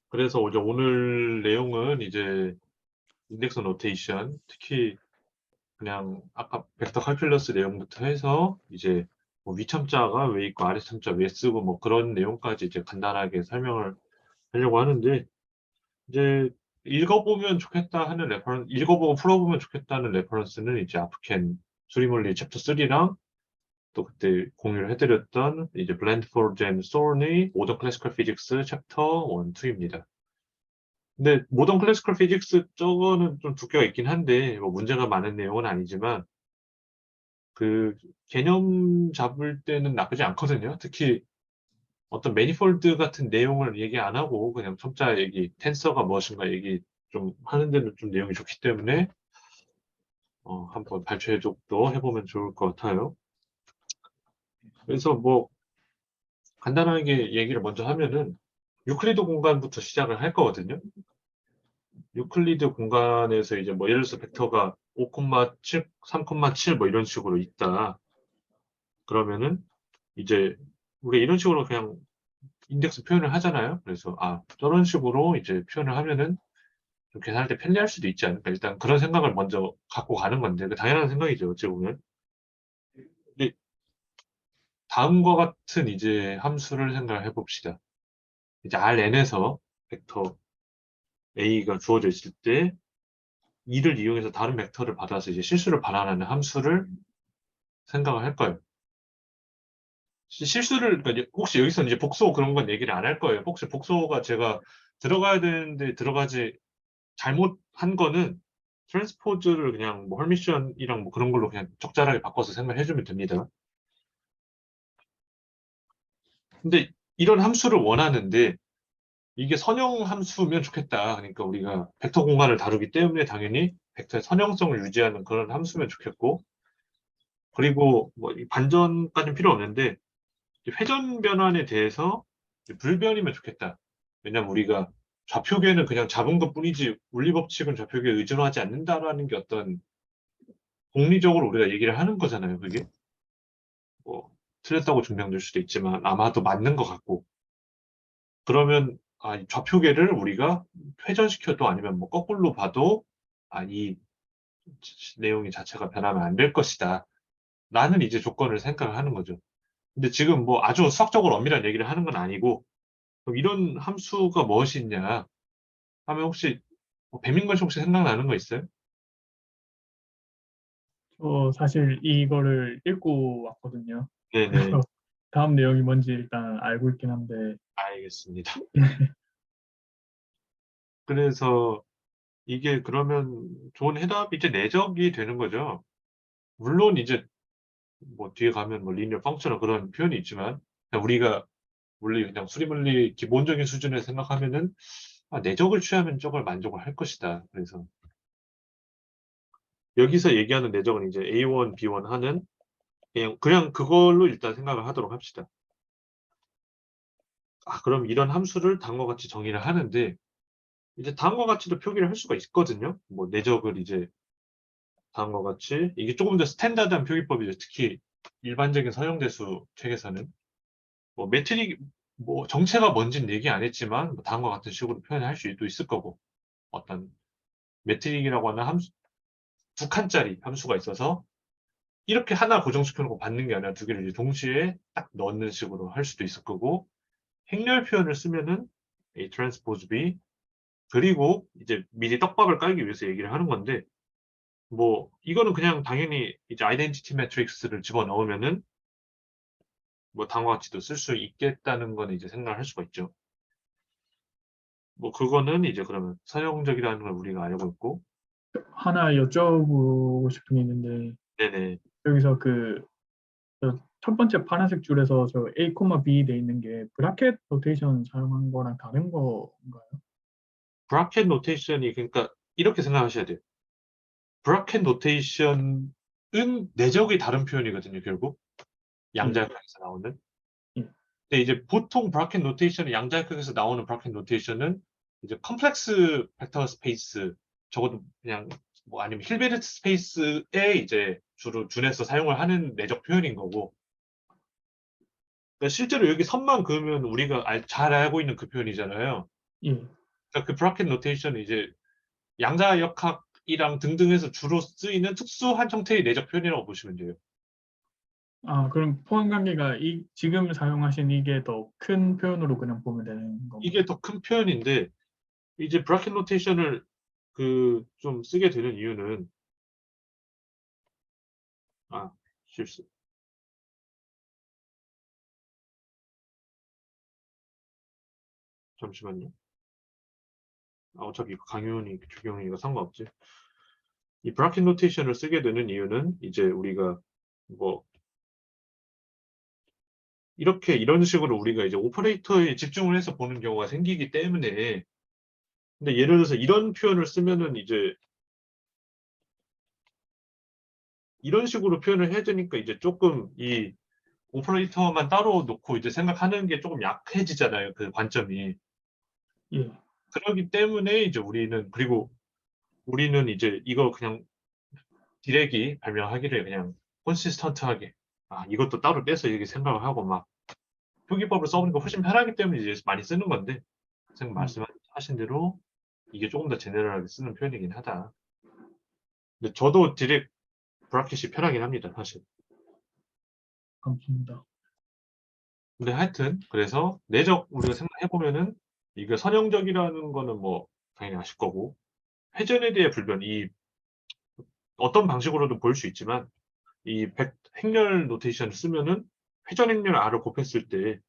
그래서 이제 오늘 내용은 이제 인덱스 노테이션, 특히 그냥 아까 벡터 칼큘러스 내용부터 해서 이제 뭐 위참자가 왜 있고 아래참자 왜 쓰고 뭐 그런 내용까지 이제 간단하게 설명을 하려고 하는데, 이제 읽어보면 좋겠다 하는 레퍼런스, 읽어보고 풀어보면 좋겠다는 레퍼런스는 이제 아프켄 수리물리 챕터 3랑 또 그때 공유를 해드렸던 이제 블랜드포드 앤 소른의 모던 클래시컬 피직스 챕터 1, 2입니다. 근데 모던 클래시컬 피직스 저거는 좀 두께가 있긴 한데 뭐 문제가 많은 내용은 아니지만 그 개념 잡을 때는 나쁘지 않거든요. 특히 어떤 매니폴드 같은 내용을 얘기 안 하고 그냥 첨자 얘기, 텐서가 무엇인가 얘기 좀 하는 데는 좀 내용이 좋기 때문에 한번 발췌해독도 해보면 좋을 것 같아요. 그래서 뭐 간단하게 얘기를 먼저 하면은 유클리드 공간부터 시작을 할 거거든요. 유클리드 공간에서 이제 뭐 예를 들어서 벡터가 5,7, 3,7 뭐 이런 식으로 있다. 그러면은 이제 우리가 이런 식으로 그냥 인덱스 표현을 하잖아요. 그래서 저런 식으로 이제 표현을 하면은 좀 계산할 때 편리할 수도 있지 않을까. 일단 그런 생각을 먼저 갖고 가는 건데, 그 당연한 생각이죠. 어찌 보면. 근데 다음과 같은 이제 함수를 생각을 해봅시다. 이제 Rn에서 벡터 A가 주어져 있을 때 이를 이용해서 다른 벡터를 받아서 이제 실수를 반환하는 함수를 생각을 할 거예요. 실수를, 그러니까 혹시 여기서 이제 복소 그런 건 얘기를 안 할 거예요. 혹시 복소가 제가 들어가야 되는데 들어가지 잘못한 거는 트랜스포즈를 그냥 뭐 헐미션이랑 뭐 그런 걸로 그냥 적절하게 바꿔서 생각해 주면 됩니다. 근데 이런 함수를 원하는데 이게 선형 함수면 좋겠다. 그러니까 우리가 벡터 공간을 다루기 때문에 당연히 벡터의 선형성을 유지하는 그런 함수면 좋겠고, 그리고 뭐 반전까지는 필요 없는데 회전 변환에 대해서 불변이면 좋겠다. 왜냐면 우리가 좌표계는 그냥 잡은 것뿐이지 물리법칙은 좌표계에 의존하지 않는다라는 게 어떤 공리적으로 우리가 얘기를 하는 거잖아요. 그게 뭐 틀렸다고 증명될 수도 있지만 아마도 맞는 것 같고, 그러면 이 좌표계를 우리가 회전시켜도 아니면 뭐 거꾸로 봐도 이 내용이 자체가 변하면 안 될 것이다. 라는 이제 조건을 생각을 하는 거죠. 근데 지금 뭐 아주 수학적으로 엄밀한 얘기를 하는 건 아니고, 그럼 이런 함수가 무엇이 있냐 하면 혹시 배민건 씨 혹시 생각나는 거 있어요? 저 사실 이거를 읽고 왔거든요. 네네. 그래서 다음 내용이 뭔지 일단 알고 있긴 한데, 알겠습니다. 그래서 이게 그러면 좋은 해답이 이제 내적이 되는 거죠. 물론 이제 뭐 뒤에 가면 뭐 리니어 펑션을 그런 표현이 있지만 그냥 우리가 물리 그냥 수리물리 기본적인 수준을 생각하면은 내적을 취하면 저걸 만족을 할 것이다. 그래서 여기서 얘기하는 내적은 이제 A1, B1 하는 그냥 그걸로 일단 생각을 하도록 합시다. 그럼 이런 함수를 다음과 같이 정의를 하는데 이제 다음과 같이도 표기를 할 수가 있거든요. 뭐 내적을 이제 다음과 같이 이게 조금 더 스탠다드한 표기법이죠. 특히 일반적인 서형대수 책에서는 뭐 매트릭 뭐 정체가 뭔지는 얘기 안 했지만 뭐 다음과 같은 식으로 표현할 수도 있을 거고, 어떤 매트릭이라고 하는 함수 두 칸짜리 함수가 있어서 이렇게 하나 고정시켜놓고 받는 게 아니라 두 개를 이제 동시에 딱 넣는 식으로 할 수도 있을 거고, 행렬 표현을 쓰면은 A transpose B, 그리고 이제 미리 떡밥을 깔기 위해서 얘기를 하는 건데 뭐 이거는 그냥 당연히 이제 아이덴티티 매트릭스를 집어넣으면은 뭐 다음과 같이도 쓸 수 있겠다는 건 이제 생각을 할 수가 있죠. 뭐 그거는 이제 그러면 선형적이라는 걸 우리가 알고 있고. 하나 여쭤보고 싶은 게 있는데, 네네. 여기서 첫 번째 파란색 줄에서 저 A, B 돼 있는 게 브라켓 노테이션 사용한 거랑 다른 건가요? 브라켓 노테이션이 그러니까 이렇게 생각하셔야 돼요. 브라켓 노테이션은 내적이 다른 표현이거든요, 결국. 예, 양자역학에서 나오는. 예. 근데 이제 보통 브라켓 노테이션이 양자역학에서 나오는 브라켓 노테이션은 이제 컴플렉스 벡터 스페이스, 적어도 그냥 뭐 아니면 힐베르트 스페이스에 이제 주로 준해서 사용을 하는 내적 표현인 거고, 그러니까 실제로 여기 선만 그으면 우리가 잘 알고 있는 그 표현이잖아요. 예. 그러니까 그 브라켓 노테이션은 이제 양자역학이랑 등등해서 주로 쓰이는 특수한 형태의 내적 표현이라고 보시면 돼요. 아, 그럼 포함 관계가 지금 사용하신 이게 더 큰 표현으로 그냥 보면 되는 건가요? 이게 더 큰 표현인데 이제 브라켓 노테이션을 좀 쓰게 되는 이유는 실수. 잠시만요. 어차피 이거 강윤이 적용이니까 상관없지. 이 브라켓 노테이션을 쓰게 되는 이유는 이제 우리가 뭐 이런 식으로 우리가 이제 오퍼레이터에 집중을 해서 보는 경우가 생기기 때문에 근데 예를 들어서 이런 표현을 쓰면은 이제 이런 식으로 표현을 해야 되니까 이제 조금 이 오퍼레이터만 따로 놓고 이제 생각하는 게 조금 약해지잖아요. 그 관점이. 예. 그러기 때문에 이제 그리고 우리는 이제 이거 그냥 디렉이 발명하기를 그냥 콘시스턴트하게 이것도 따로 떼서 이렇게 생각을 하고 막 표기법을 써보니까 훨씬 편하기 때문에 이제 많이 쓰는 건데 말씀하신 대로 이게 조금 더 제네럴하게 쓰는 표현이긴 하다. 근데 저도 디렉 브라켓이 편하긴 합니다, 사실. 감사합니다. 근데 하여튼 그래서 내적 우리가 생각해보면은 이게 선형적이라는 거는 뭐 당연히 아실 거고 회전에 대해 불변 이 어떤 방식으로도 볼 수 있지만 이 행렬 노테이션을 쓰면은 회전 행렬 R을 곱했을 때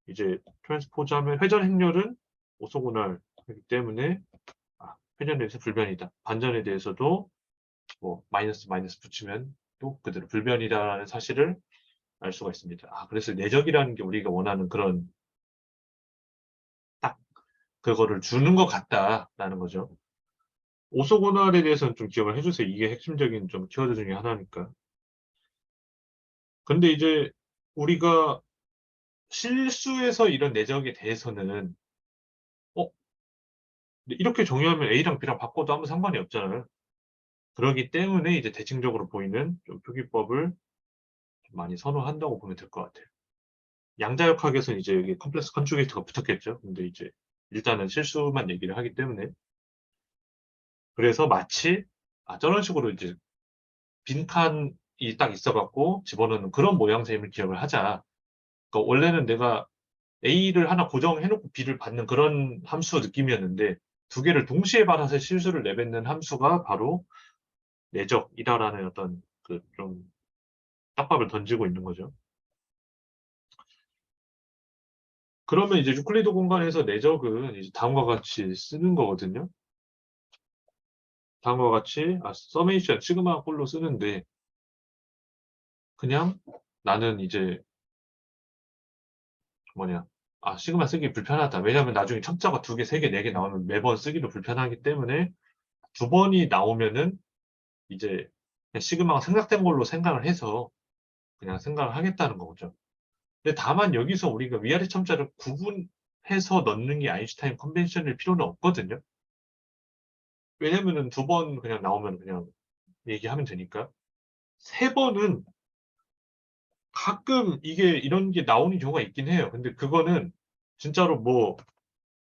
이제 트랜스포즈 하면 회전 행렬은 오소고날이기 때문에 회전에 대해서 불변이다. 반전에 대해서도 뭐 마이너스 붙이면 또 그대로 불변이다라는 사실을 알 수가 있습니다. 그래서 내적이라는 게 우리가 원하는 그런 딱 그거를 주는 것 같다라는 거죠. 오소고날에 대해서는 좀 기억을 해주세요. 이게 핵심적인 좀 키워드 중에 하나니까. 근데 이제 우리가 실수에서 이런 내적에 대해서는 어? 이렇게 정의하면 A랑 B랑 바꿔도 아무 상관이 없잖아요. 그렇기 때문에 이제 대칭적으로 보이는 좀 표기법을 좀 많이 선호한다고 보면 될 것 같아요. 양자역학에서는 이제 여기 컴플렉스 컨주게이트가 붙었겠죠. 근데 이제 일단은 실수만 얘기를 하기 때문에 그래서 마치 저런 식으로 이제 빈칸이 딱 있어갖고 집어넣는 그런 모양새임을 기억을 하자. 그러니까 원래는 내가 A를 하나 고정해놓고 B를 받는 그런 함수 느낌이었는데 두 개를 동시에 받아서 실수를 내뱉는 함수가 바로 내적이다라는 어떤 그 좀 떡밥을 던지고 있는 거죠. 그러면 이제 유클리드 공간에서 내적은 이제 다음과 같이 쓰는 거거든요. 다음과 같이 서메이션 시그마 꼴로 쓰는데 그냥 나는 이제 시그마 쓰기 불편하다. 왜냐하면 나중에 첨자가 2개, 3개, 4개 나오면 매번 쓰기도 불편하기 때문에 2번이 나오면은 이제 그냥 시그마가 생략된 걸로 생각을 해서 그냥 생각을 하겠다는 거죠. 근데 다만 여기서 우리가 위아래 첨자를 구분해서 넣는 게 아인슈타인 컨벤션일 필요는 없거든요. 왜냐면은 2번 그냥 나오면 그냥 얘기하면 되니까. 3번은 가끔 이런 게 나오는 경우가 있긴 해요. 근데 그거는 진짜로 뭐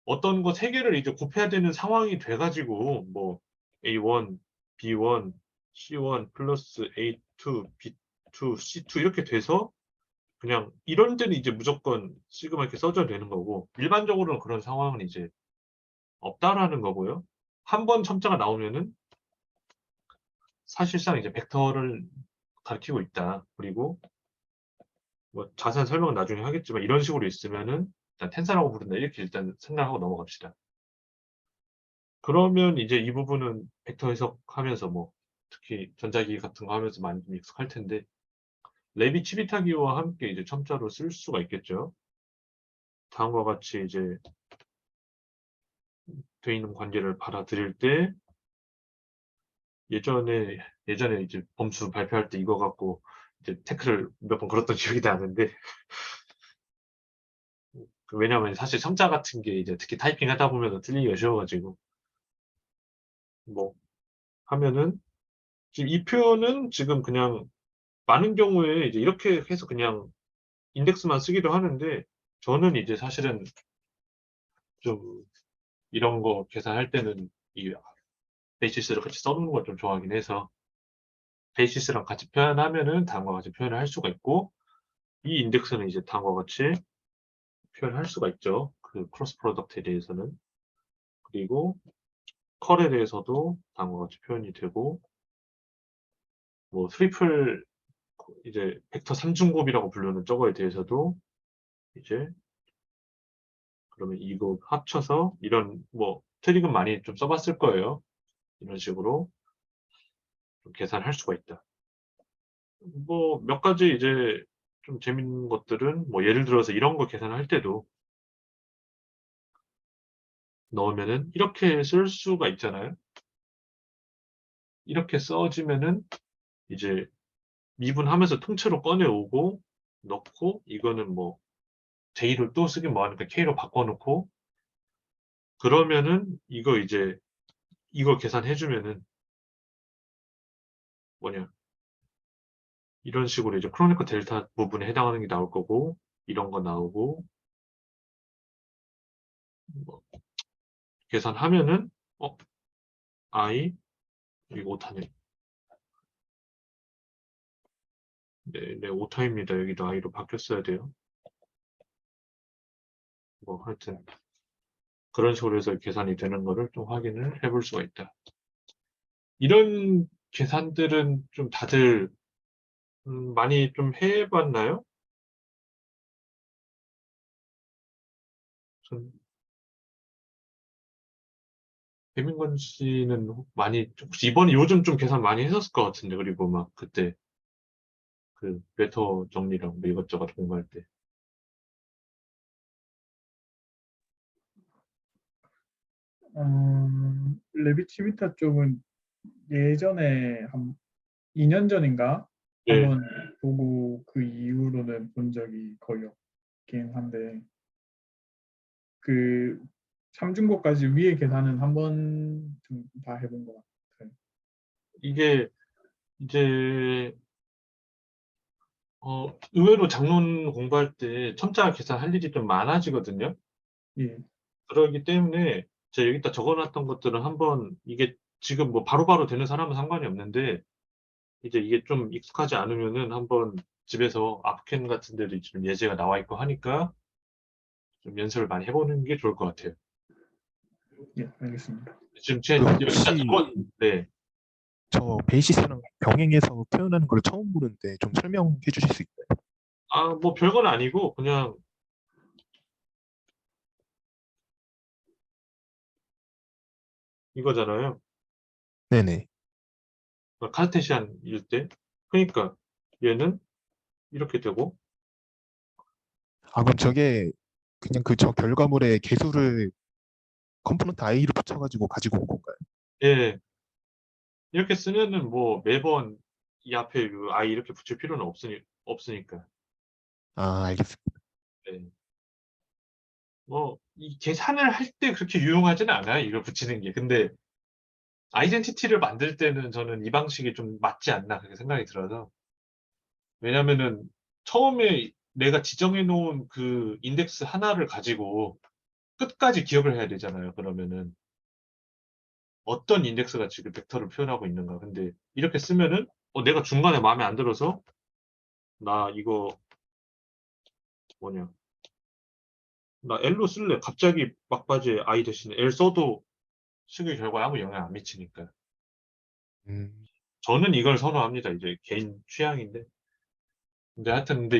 어떤 거 3개를 이제 곱해야 되는 상황이 돼가지고 뭐 A1, B1, C1 플러스 A2, B2, C2 이렇게 돼서 그냥 이런 데는 이제 무조건 시그마 이렇게 써줘야 되는 거고 일반적으로는 그런 상황은 이제 없다라는 거고요. 한 번 첨자가 나오면은 사실상 이제 벡터를 가리키고 있다. 그리고 뭐 자세한 설명은 나중에 하겠지만 이런 식으로 있으면은 일단 텐사라고 부른다. 이렇게 일단 생각하고 넘어갑시다. 그러면 이제 이 부분은 벡터 해석하면서 뭐 특히 전자기기 같은 거 하면서 많이 좀 익숙할 텐데 레비 치비타기와 함께 이제 첨자로 쓸 수가 있겠죠. 다음과 같이 이제 돼 있는 관계를 받아들일 때 예전에 이제 범수 발표할 때 이거 갖고 이제 태클을 몇 번 걸었던 기억이 나는데 왜냐면 사실 첨자 같은 게 이제 특히 타이핑 하다 보면 틀리기가 쉬워가지고 뭐 하면은 지금 이 표현은 지금 그냥 많은 경우에 이제 이렇게 해서 그냥 인덱스만 쓰기도 하는데 저는 이제 사실은 좀 이런 거 계산할 때는 이 베이시스를 같이 써놓는 걸 좀 좋아하긴 해서 베이시스랑 같이 표현하면은 다음과 같이 표현을 할 수가 있고 이 인덱스는 이제 다음과 같이 표현할 수가 있죠. 그 크로스 프로덕트에 대해서는. 그리고 컬에 대해서도 다음과 같이 표현이 되고 뭐 트리플 이제 벡터 3중곱이라고 부르는 저거에 대해서도 이제 그러면 이거 합쳐서 이런 뭐 트릭은 많이 좀 써봤을 거예요. 이런 식으로 좀 계산할 수가 있다. 뭐 몇 가지 이제 좀 재밌는 것들은 뭐 예를 들어서 이런 거 계산할 때도 넣으면은 이렇게 쓸 수가 있잖아요. 이렇게 써지면은 이제 미분하면서 통째로 꺼내오고 넣고 이거는 뭐 J를 또 쓰긴 뭐하니까 K로 바꿔놓고 그러면은 이거 이제 이거 계산해주면은 뭐냐 이런 식으로 이제 크로니커 델타 부분에 해당하는 게 나올 거고 이런 거 나오고 뭐 계산하면은 I 이거 오타네. 네, 오타입니다. 여기도 I로 바뀌었어야 돼요. 뭐 하여튼 그런 식으로 해서 계산이 되는 거를 좀 확인을 해볼 수가 있다. 이런 계산들은 좀 다들 많이 좀 해봤나요? 전 배민건 씨는 많이 혹시 이번에 요즘 좀 계산 많이 했었을 것 같은데 그리고 막 그때 그 웨터 정리랑 뭐 이것저것 공부할 때 레비치비타 쪽은 예전에 한 2년 전인가 예, 한번 보고 그 이후로는 본 적이 거의 없긴 한데 그 삼중고까지 위에 계산은 한 번쯤 다 해본 것 같아요. 이게 이제 의외로 장론 공부할 때 첨자 계산할 일이 좀 많아지거든요. 예, 그러기 때문에 제가 여기다 적어놨던 것들은 한번 이게 지금 뭐 바로바로 되는 사람은 상관이 없는데 이제 이게 좀 익숙하지 않으면은 한번 집에서 아프켄 같은 데도 지금 예제가 나와 있고 하니까 좀 연습을 많이 해보는 게 좋을 것 같아요. 예, 알겠습니다. 지금 제 그 여기다 혹시 네. 저 베이시스랑 병행해서 표현하는 걸 처음 보는데 좀 설명해 주실 수 있나요? 뭐 별건 아니고 그냥 이거잖아요. 네네. 카르테시안일 때. 그러니까 얘는 이렇게 되고 아 그럼 저게 그냥 그 저 결과물의 개수를 컴포넌트 i를 붙여가지고 가지고 온 건가요? 예. 이렇게 쓰면은 뭐 매번 이 앞에 그 I 이렇게 붙일 필요는 없으니까. 아 알겠습니다. 네. 뭐, 이 계산을 할 때 그렇게 유용하지는 않아요. 이걸 붙이는 게. 근데 아이덴티티를 만들 때는 저는 이 방식이 좀 맞지 않나 그렇게 생각이 들어서. 왜냐면은 처음에 내가 지정해 놓은 그 인덱스 하나를 가지고 끝까지 기억을 해야 되잖아요. 그러면은 어떤 인덱스가 지금 벡터를 표현하고 있는가. 근데 이렇게 쓰면은 내가 중간에 마음에 안 들어서 나 이거 뭐냐. 나 L로 쓸래. 갑자기 막바지에 I 대신에 L 써도 수기 결과에 아무 영향 안 미치니까. 음, 저는 이걸 선호합니다. 이제 개인 취향인데. 근데 하여튼, 근데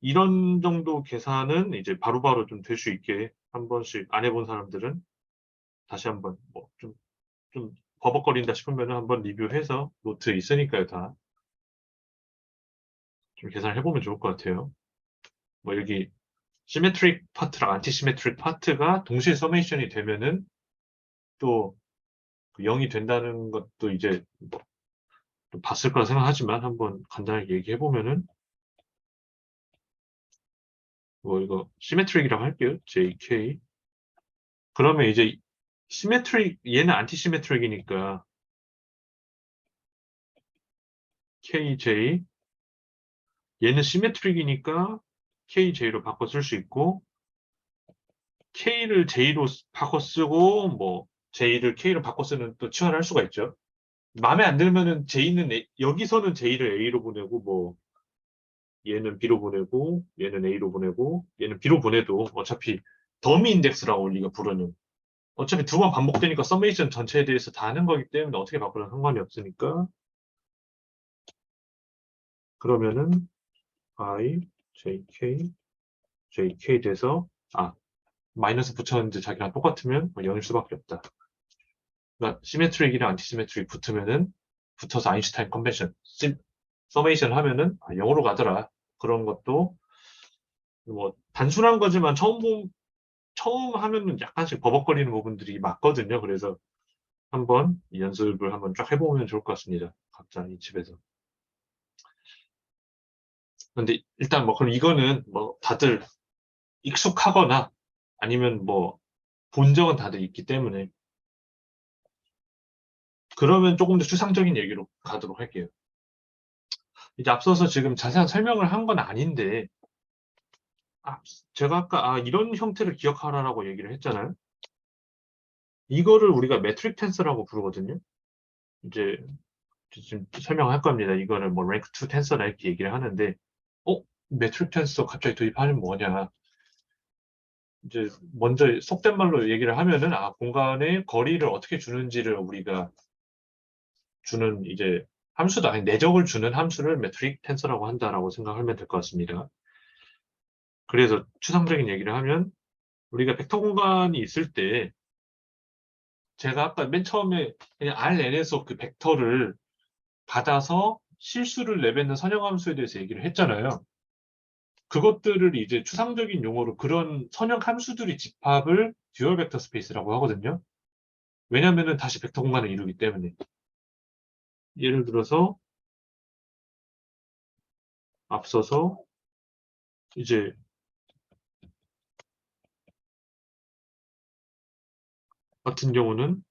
이런 정도 계산은 이제 바로바로 좀 될 수 있게 한 번씩 안 해본 사람들은 다시 한번 뭐 좀 버벅거린다 싶으면 한번 리뷰해서 노트에 있으니까요, 다. 좀 계산을 해보면 좋을 것 같아요. 뭐 여기 시메트릭 파트랑 안티 시메트릭 파트가 동시에 서메이션이 되면은 또 0이 된다는 것도 이제 좀 봤을 거라 생각하지만 한번 간단하게 얘기해보면은 뭐 이거 시메트릭이라고 할게요. JK. 그러면 이제 시메트릭 얘는 안티 시메트릭이니까 KJ 얘는 시메트릭이니까 KJ로 바꿔 쓸 수 있고 K를 J로 바꿔 쓰고 뭐 J를 K로 바꿔 쓰는 또 치환을 할 수가 있죠. 마음에 안 들면은 여기서는 J를 A로 보내고 뭐 얘는 B로 보내고 얘는 A로 보내고 얘는 B로 보내도 어차피 더미 인덱스라고 우리가 부르는 어차피 두 번 반복되니까 서메이션 전체에 대해서 다 하는 거기 때문에 어떻게 바꾸는 상관이 없으니까 그러면은 I, JK, JK 돼서 마이너스 붙였는데 자기랑 똑같으면 뭐 0일 수밖에 없다. 그러니까 시메트릭이랑 안티시메트릭 붙으면은 붙어서 아인슈타인 컨벤션 서메이션 하면은 0으로 가더라. 그런 것도 뭐 단순한 거지만 처음 하면은 약간씩 버벅거리는 부분들이 맞거든요. 그래서 한번 이 연습을 한번 쫙 해보면 좋을 것 같습니다. 각자 이 집에서. 근데 일단 뭐 그럼 이거는 뭐 다들 익숙하거나 아니면 뭐 본 적은 다들 있기 때문에 그러면 조금 더 추상적인 얘기로 가도록 할게요. 이제 앞서서 지금 자세한 설명을 한 건 아닌데 제가 아까 이런 형태를 기억하라고 얘기를 했잖아요. 이거를 우리가 메트릭 텐서라고 부르거든요. 이제 지금 설명할 겁니다. 이거를 뭐 랭크 2 텐서라 이렇게 얘기를 하는데 메트릭 텐서 갑자기 도입하면 뭐냐. 이제 먼저 속된 말로 얘기를 하면은 공간의 거리를 어떻게 주는지를 우리가 주는 이제 함수다. 아니, 내적을 주는 함수를 메트릭 텐서라고 한다라고 생각하면 될 것 같습니다. 그래서 추상적인 얘기를 하면 우리가 벡터 공간이 있을 때 제가 아까 맨 처음에 그냥 RN에서 그 벡터를 받아서 실수를 내뱉는 선형함수에 대해서 얘기를 했잖아요. 그것들을 이제 추상적인 용어로 그런 선형함수들이 집합을 듀얼 벡터 스페이스라고 하거든요. 왜냐면은 다시 벡터 공간을 이루기 때문에. 예를 들어서 앞서서 이제 같은 경우는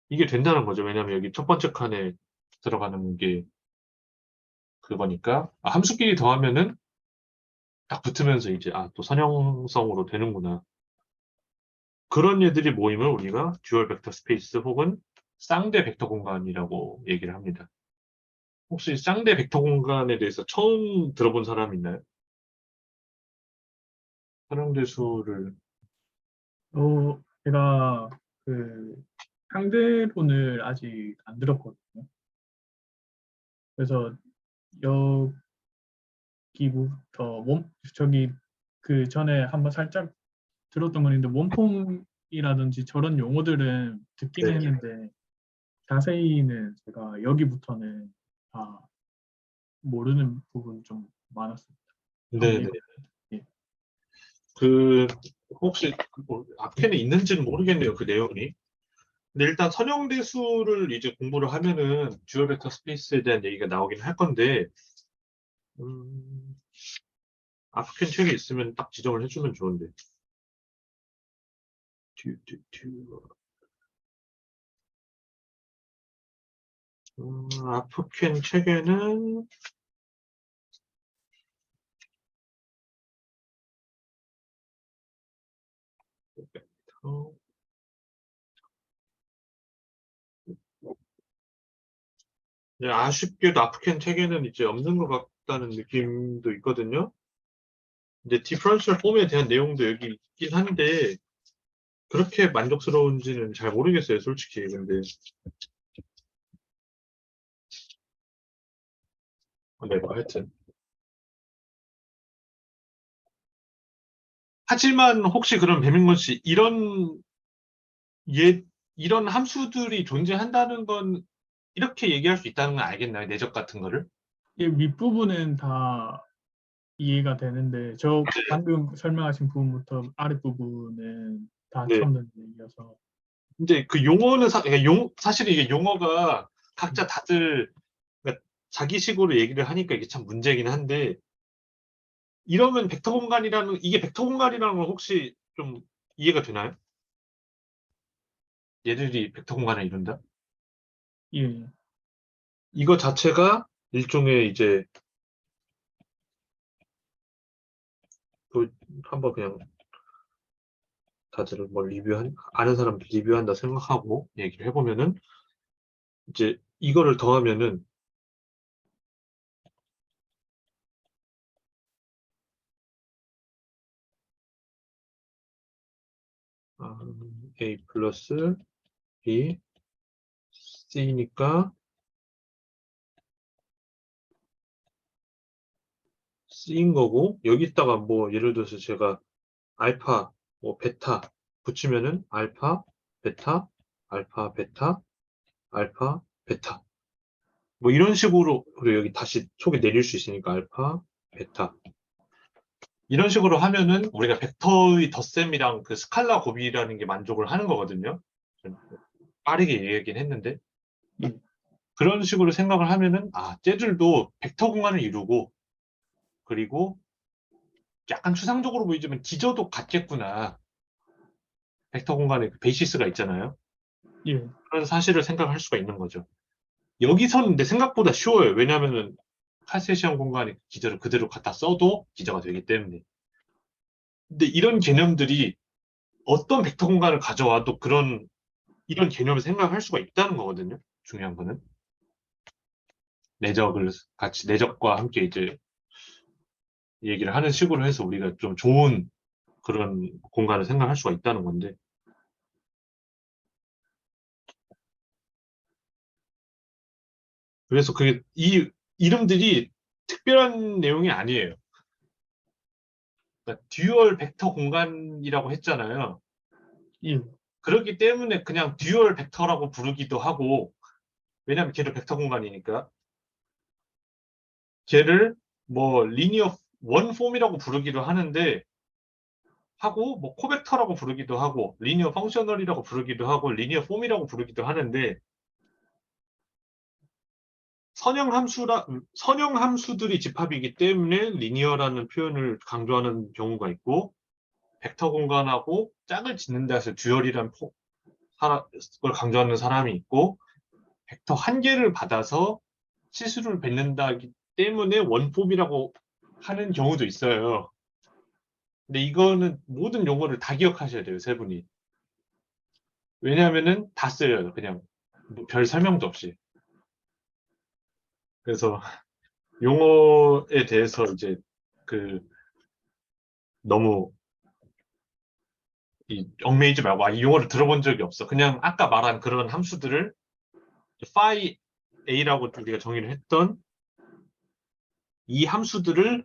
이게 된다는 거죠. 왜냐면 여기 첫 번째 칸에 들어가는 게 그거니까 함수끼리 더하면은 딱 붙으면서 이제 또 선형성으로 되는구나. 그런 얘들이 모이면 우리가 듀얼 벡터 스페이스 혹은 쌍대 벡터 공간이라고 얘기를 합니다. 혹시 쌍대 벡터 공간에 대해서 처음 들어본 사람 있나요? 선형대수를 제가 그 상대론을 아직 안 들었거든요. 그래서 여기부터 저기 그 전에 한번 살짝 들었던 건 있는데 원폼이라든지 저런 용어들은 듣긴 네. 했는데 자세히는 제가 여기부터는 다 모르는 부분 좀 많았습니다. 네네. 예. 혹시 앞에는 있는지는 모르겠네요. 그 내용이. 근데 일단 선형대수를 이제 공부를 하면은 듀얼 벡터 스페이스에 대한 얘기가 나오긴 할 건데 아프켄 책에 있으면 딱 지정을 해주면 좋은데. 아프켄 책에는 아쉽게도 아프켄 책에는 이제 없는 것 같다는 느낌도 있거든요. 이제 디퍼런셜 폼에 대한 내용도 여기 있긴 한데 그렇게 만족스러운지는 잘 모르겠어요, 솔직히. 근데 네, 뭐 하여튼. 하지만 혹시 그럼 배민건 씨 이런 함수들이 존재한다는 건 이렇게 얘기할 수 있다는 건 알겠나요? 내적 같은 거를? 이 윗부분은 다 이해가 되는데 저 방금 설명하신 부분부터 아랫부분은 다 네. 처음 듣는 얘기여서 근데 그 용어는 사실 이게 용어가 각자 다들 그러니까 자기식으로 얘기를 하니까 이게 참 문제긴 한데 이러면 이게 벡터 공간이라는 건 혹시 좀 이해가 되나요? 얘들이 벡터 공간을 이룬다? 예. 이거 자체가 일종의 이제 그 한번 그냥 다들 뭐 아는 사람들 리뷰한다 생각하고 얘기를 해보면은 이제 이거를 더하면은 A 플러스 B C니까 C인 거고 여기다가 뭐 예를 들어서 제가 알파 뭐 베타 붙이면은 알파 베타 알파 베타 알파 베타 뭐 이런 식으로 그리고 여기 다시 속에 내릴 수 있으니까 알파 베타 이런 식으로 하면은 우리가 벡터의 덧셈이랑 그 스칼라 곱이라는 게 만족을 하는 거거든요. 좀 빠르게 얘기하긴 했는데 예. 그런 식으로 생각을 하면은 쟤들도 벡터 공간을 이루고 그리고 약간 추상적으로 보이지만 기저도 같겠구나. 벡터 공간에 그 베이시스가 있잖아요. 예. 그런 사실을 생각할 수가 있는 거죠. 여기서는 근데 생각보다 쉬워요. 왜냐하면은 카르테시안 공간에 기저를 그대로 갖다 써도 기저가 되기 때문에. 근데 이런 개념들이 어떤 벡터 공간을 가져와도 이런 개념을 생각할 수가 있다는 거거든요. 중요한 거는. 내적과 함께 이제 얘기를 하는 식으로 해서 우리가 좀 좋은 그런 공간을 생각할 수가 있다는 건데. 그래서 그게 이 이름들이 특별한 내용이 아니에요. 그러니까 듀얼 벡터 공간이라고 했잖아요. 예. 그렇기 때문에 그냥 듀얼 벡터라고 부르기도 하고, 왜냐면 걔를 벡터 공간이니까. 걔를 뭐 리니어 원 폼이라고 부르기도 하는데, 하고 뭐 코벡터라고 부르기도 하고, 리니어 펑셔널이라고 부르기도 하고, 리니어 폼이라고 부르기도 하는데, 선형 함수들이 집합이기 때문에 리니어라는 표현을 강조하는 경우가 있고, 벡터 공간하고 짝을 짓는다 해서 듀얼이란 걸 강조하는 사람이 있고, 벡터 한 개를 받아서 치수를 뱉는다기 때문에 원폼이라고 하는 경우도 있어요. 근데 이거는 모든 용어를 다 기억하셔야 돼요, 세 분이. 왜냐하면은 다 쓰여요, 그냥. 뭐별 설명도 없이. 그래서 용어에 대해서 이제 그 너무 얽매이지 말고 이 용어를 들어본 적이 없어. 그냥 아까 말한 그런 함수들을 phi a라고 우리가 정의를 했던 이 함수들을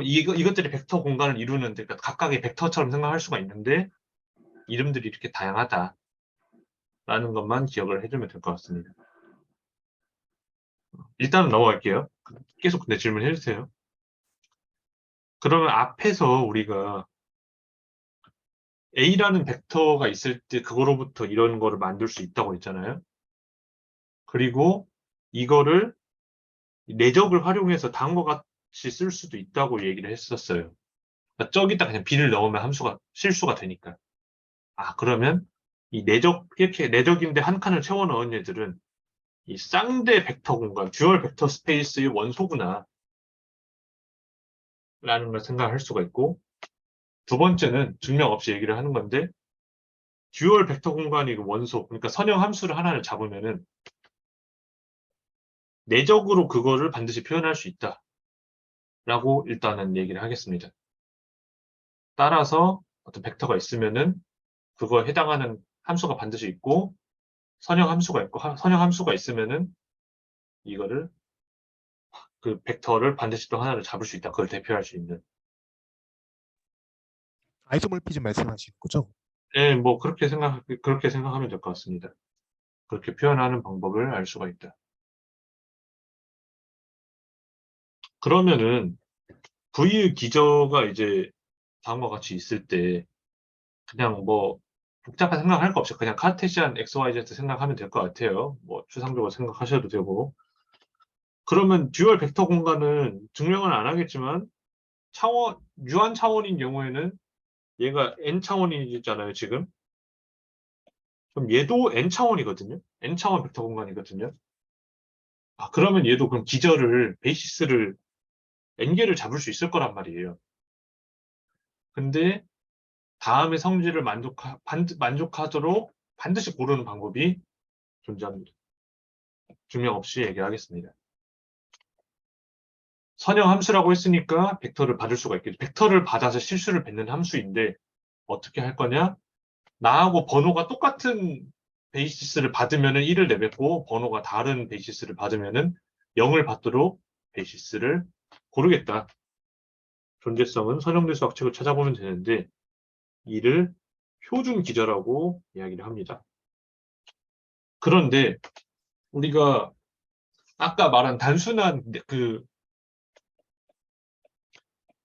이것들이 벡터 공간을 이루는, 그러니까 각각의 벡터처럼 생각할 수가 있는데, 이름들이 이렇게 다양하다라는 것만 기억을 해주면 될 것 같습니다. 일단은 넘어갈게요. 계속 근데 질문해 주세요. 그러면 앞에서 우리가 A라는 벡터가 있을 때 그거로부터 이런 거를 만들 수 있다고 했잖아요. 그리고 이거를 내적을 활용해서 다음과 같이 쓸 수도 있다고 얘기를 했었어요. 그러니까 저기다 그냥 B를 넣으면 실수가 되니까. 그러면 이렇게 내적인데 한 칸을 채워 넣은 애들은 이 쌍대 벡터 공간, 듀얼 벡터 스페이스의 원소구나 라는 걸 생각할 수가 있고, 두 번째는 증명 없이 얘기를 하는 건데, 듀얼 벡터 공간이 그 원소, 그러니까 선형 함수를 하나를 잡으면은 내적으로 그거를 반드시 표현할 수 있다 라고 일단은 얘기를 하겠습니다. 따라서 어떤 벡터가 있으면은 그거에 해당하는 함수가 반드시 있고, 선형 함수가 있고, 선형 함수가 있으면은 이거를 그 벡터를 반드시 또 하나를 잡을 수 있다. 그걸 대표할 수 있는. 아이소몰피즘 말씀하시는 거죠? 예, 뭐 그렇게 생각하면 될 것 같습니다. 그렇게 표현하는 방법을 알 수가 있다. 그러면은 V의 기저가 이제 다음과 같이 있을 때 그냥 뭐 복잡한 생각할 거 없이 그냥 카르테시안 XYZ 생각하면 될 것 같아요. 뭐 추상적으로 생각하셔도 되고. 그러면 듀얼 벡터 공간은 증명은 안 하겠지만 유한 차원인 경우에는 얘가 n 차원이잖아요, 지금. 그럼 얘도 n 차원이거든요. n 차원 벡터 공간이거든요. 그러면 얘도 그럼 베이시스를 n개를 잡을 수 있을 거란 말이에요. 근데 다음의 성질을 만족하도록 반드시 고르는 방법이 존재합니다. 증명 없이 얘기하겠습니다. 선형 함수라고 했으니까 벡터를 받을 수가 있겠죠. 벡터를 받아서 실수를 뱉는 함수인데 어떻게 할 거냐? 나하고 번호가 똑같은 베이시스를 받으면은 1을 내뱉고 번호가 다른 베이시스를 받으면은 0을 받도록 베이시스를 고르겠다. 존재성은 선형대 수학책을 찾아보면 되는데 이를 표준 기저라고 이야기를 합니다. 그런데 우리가 아까 말한 단순한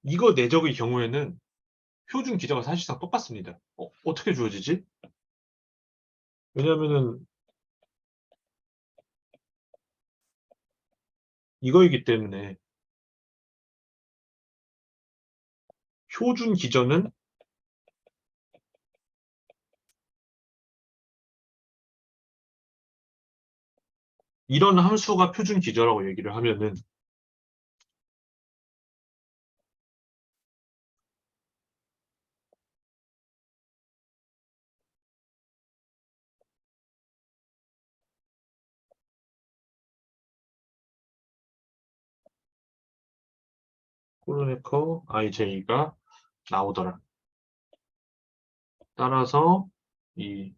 이거 내적의 경우에는 표준 기저가 사실상 똑같습니다. 어떻게 주어지지? 왜냐면은 이거이기 때문에 표준 기저는 이런 함수가 표준 기저라고 얘기를 하면은 코르네커 IJ가 나오더라. 따라서 이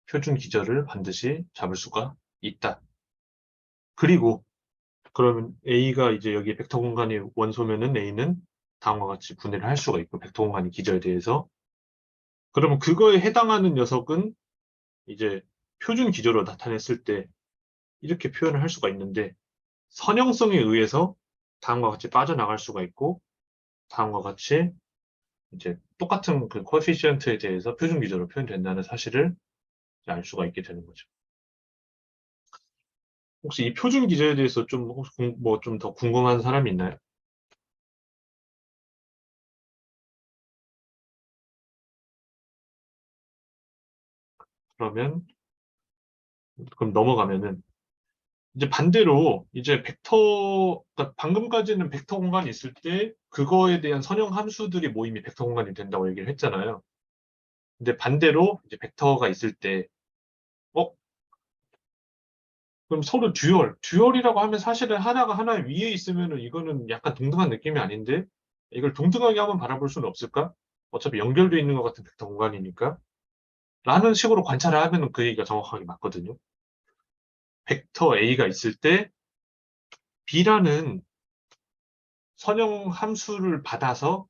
표준 기저를 반드시 잡을 수가 있다. 그리고 그러면 A가 이제 여기 벡터 공간이 원소면은 A는 다음과 같이 분해를 할 수가 있고 벡터 공간이 기저에 대해서 그러면 그거에 해당하는 녀석은 이제 표준 기저로 나타냈을 때 이렇게 표현을 할 수가 있는데 선형성에 의해서 다음과 같이 빠져나갈 수가 있고 다음과 같이 이제 똑같은 그 코에피시언트에 대해서 표준 기저로 표현된다는 사실을 알 수가 있게 되는 거죠. 혹시 이 표준 기저에 대해서 좀 뭐 좀 더 궁금한 사람이 있나요? 그럼 넘어가면은 이제 반대로 이제 그러니까 방금까지는 벡터 공간이 있을 때 그거에 대한 선형 함수들이 모임이 벡터 공간이 된다고 얘기를 했잖아요. 근데 반대로 이제 벡터가 있을 때 어? 그럼 서로 듀얼이라고 하면 사실은 하나가 하나 위에 있으면은 이거는 약간 동등한 느낌이 아닌데 이걸 동등하게 한번 바라볼 수는 없을까? 어차피 연결되어 있는 것 같은 벡터 공간이니까 라는 식으로 관찰을 하면 그 얘기가 정확하게 맞거든요. 벡터 A가 있을 때 B라는 선형 함수를 받아서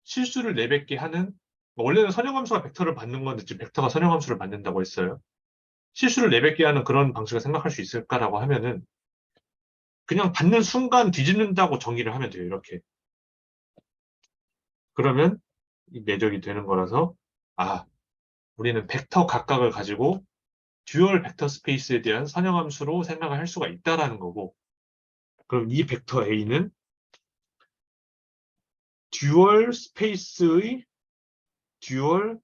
실수를 내뱉게 하는 원래는 선형 함수가 벡터를 받는 건데 지금 벡터가 선형 함수를 받는다고 했어요. 실수를 내뱉게 하는 그런 방식을 생각할 수 있을까라고 하면은 그냥 받는 순간 뒤집는다고 정의를 하면 돼요. 이렇게. 그러면 이 내적이 되는 거라서 아, 우리는 벡터 각각을 가지고 듀얼 벡터 스페이스에 대한 선형 함수로 생각을 할 수가 있다라는 거고 그럼 이 벡터 A는 듀얼 스페이스의 듀얼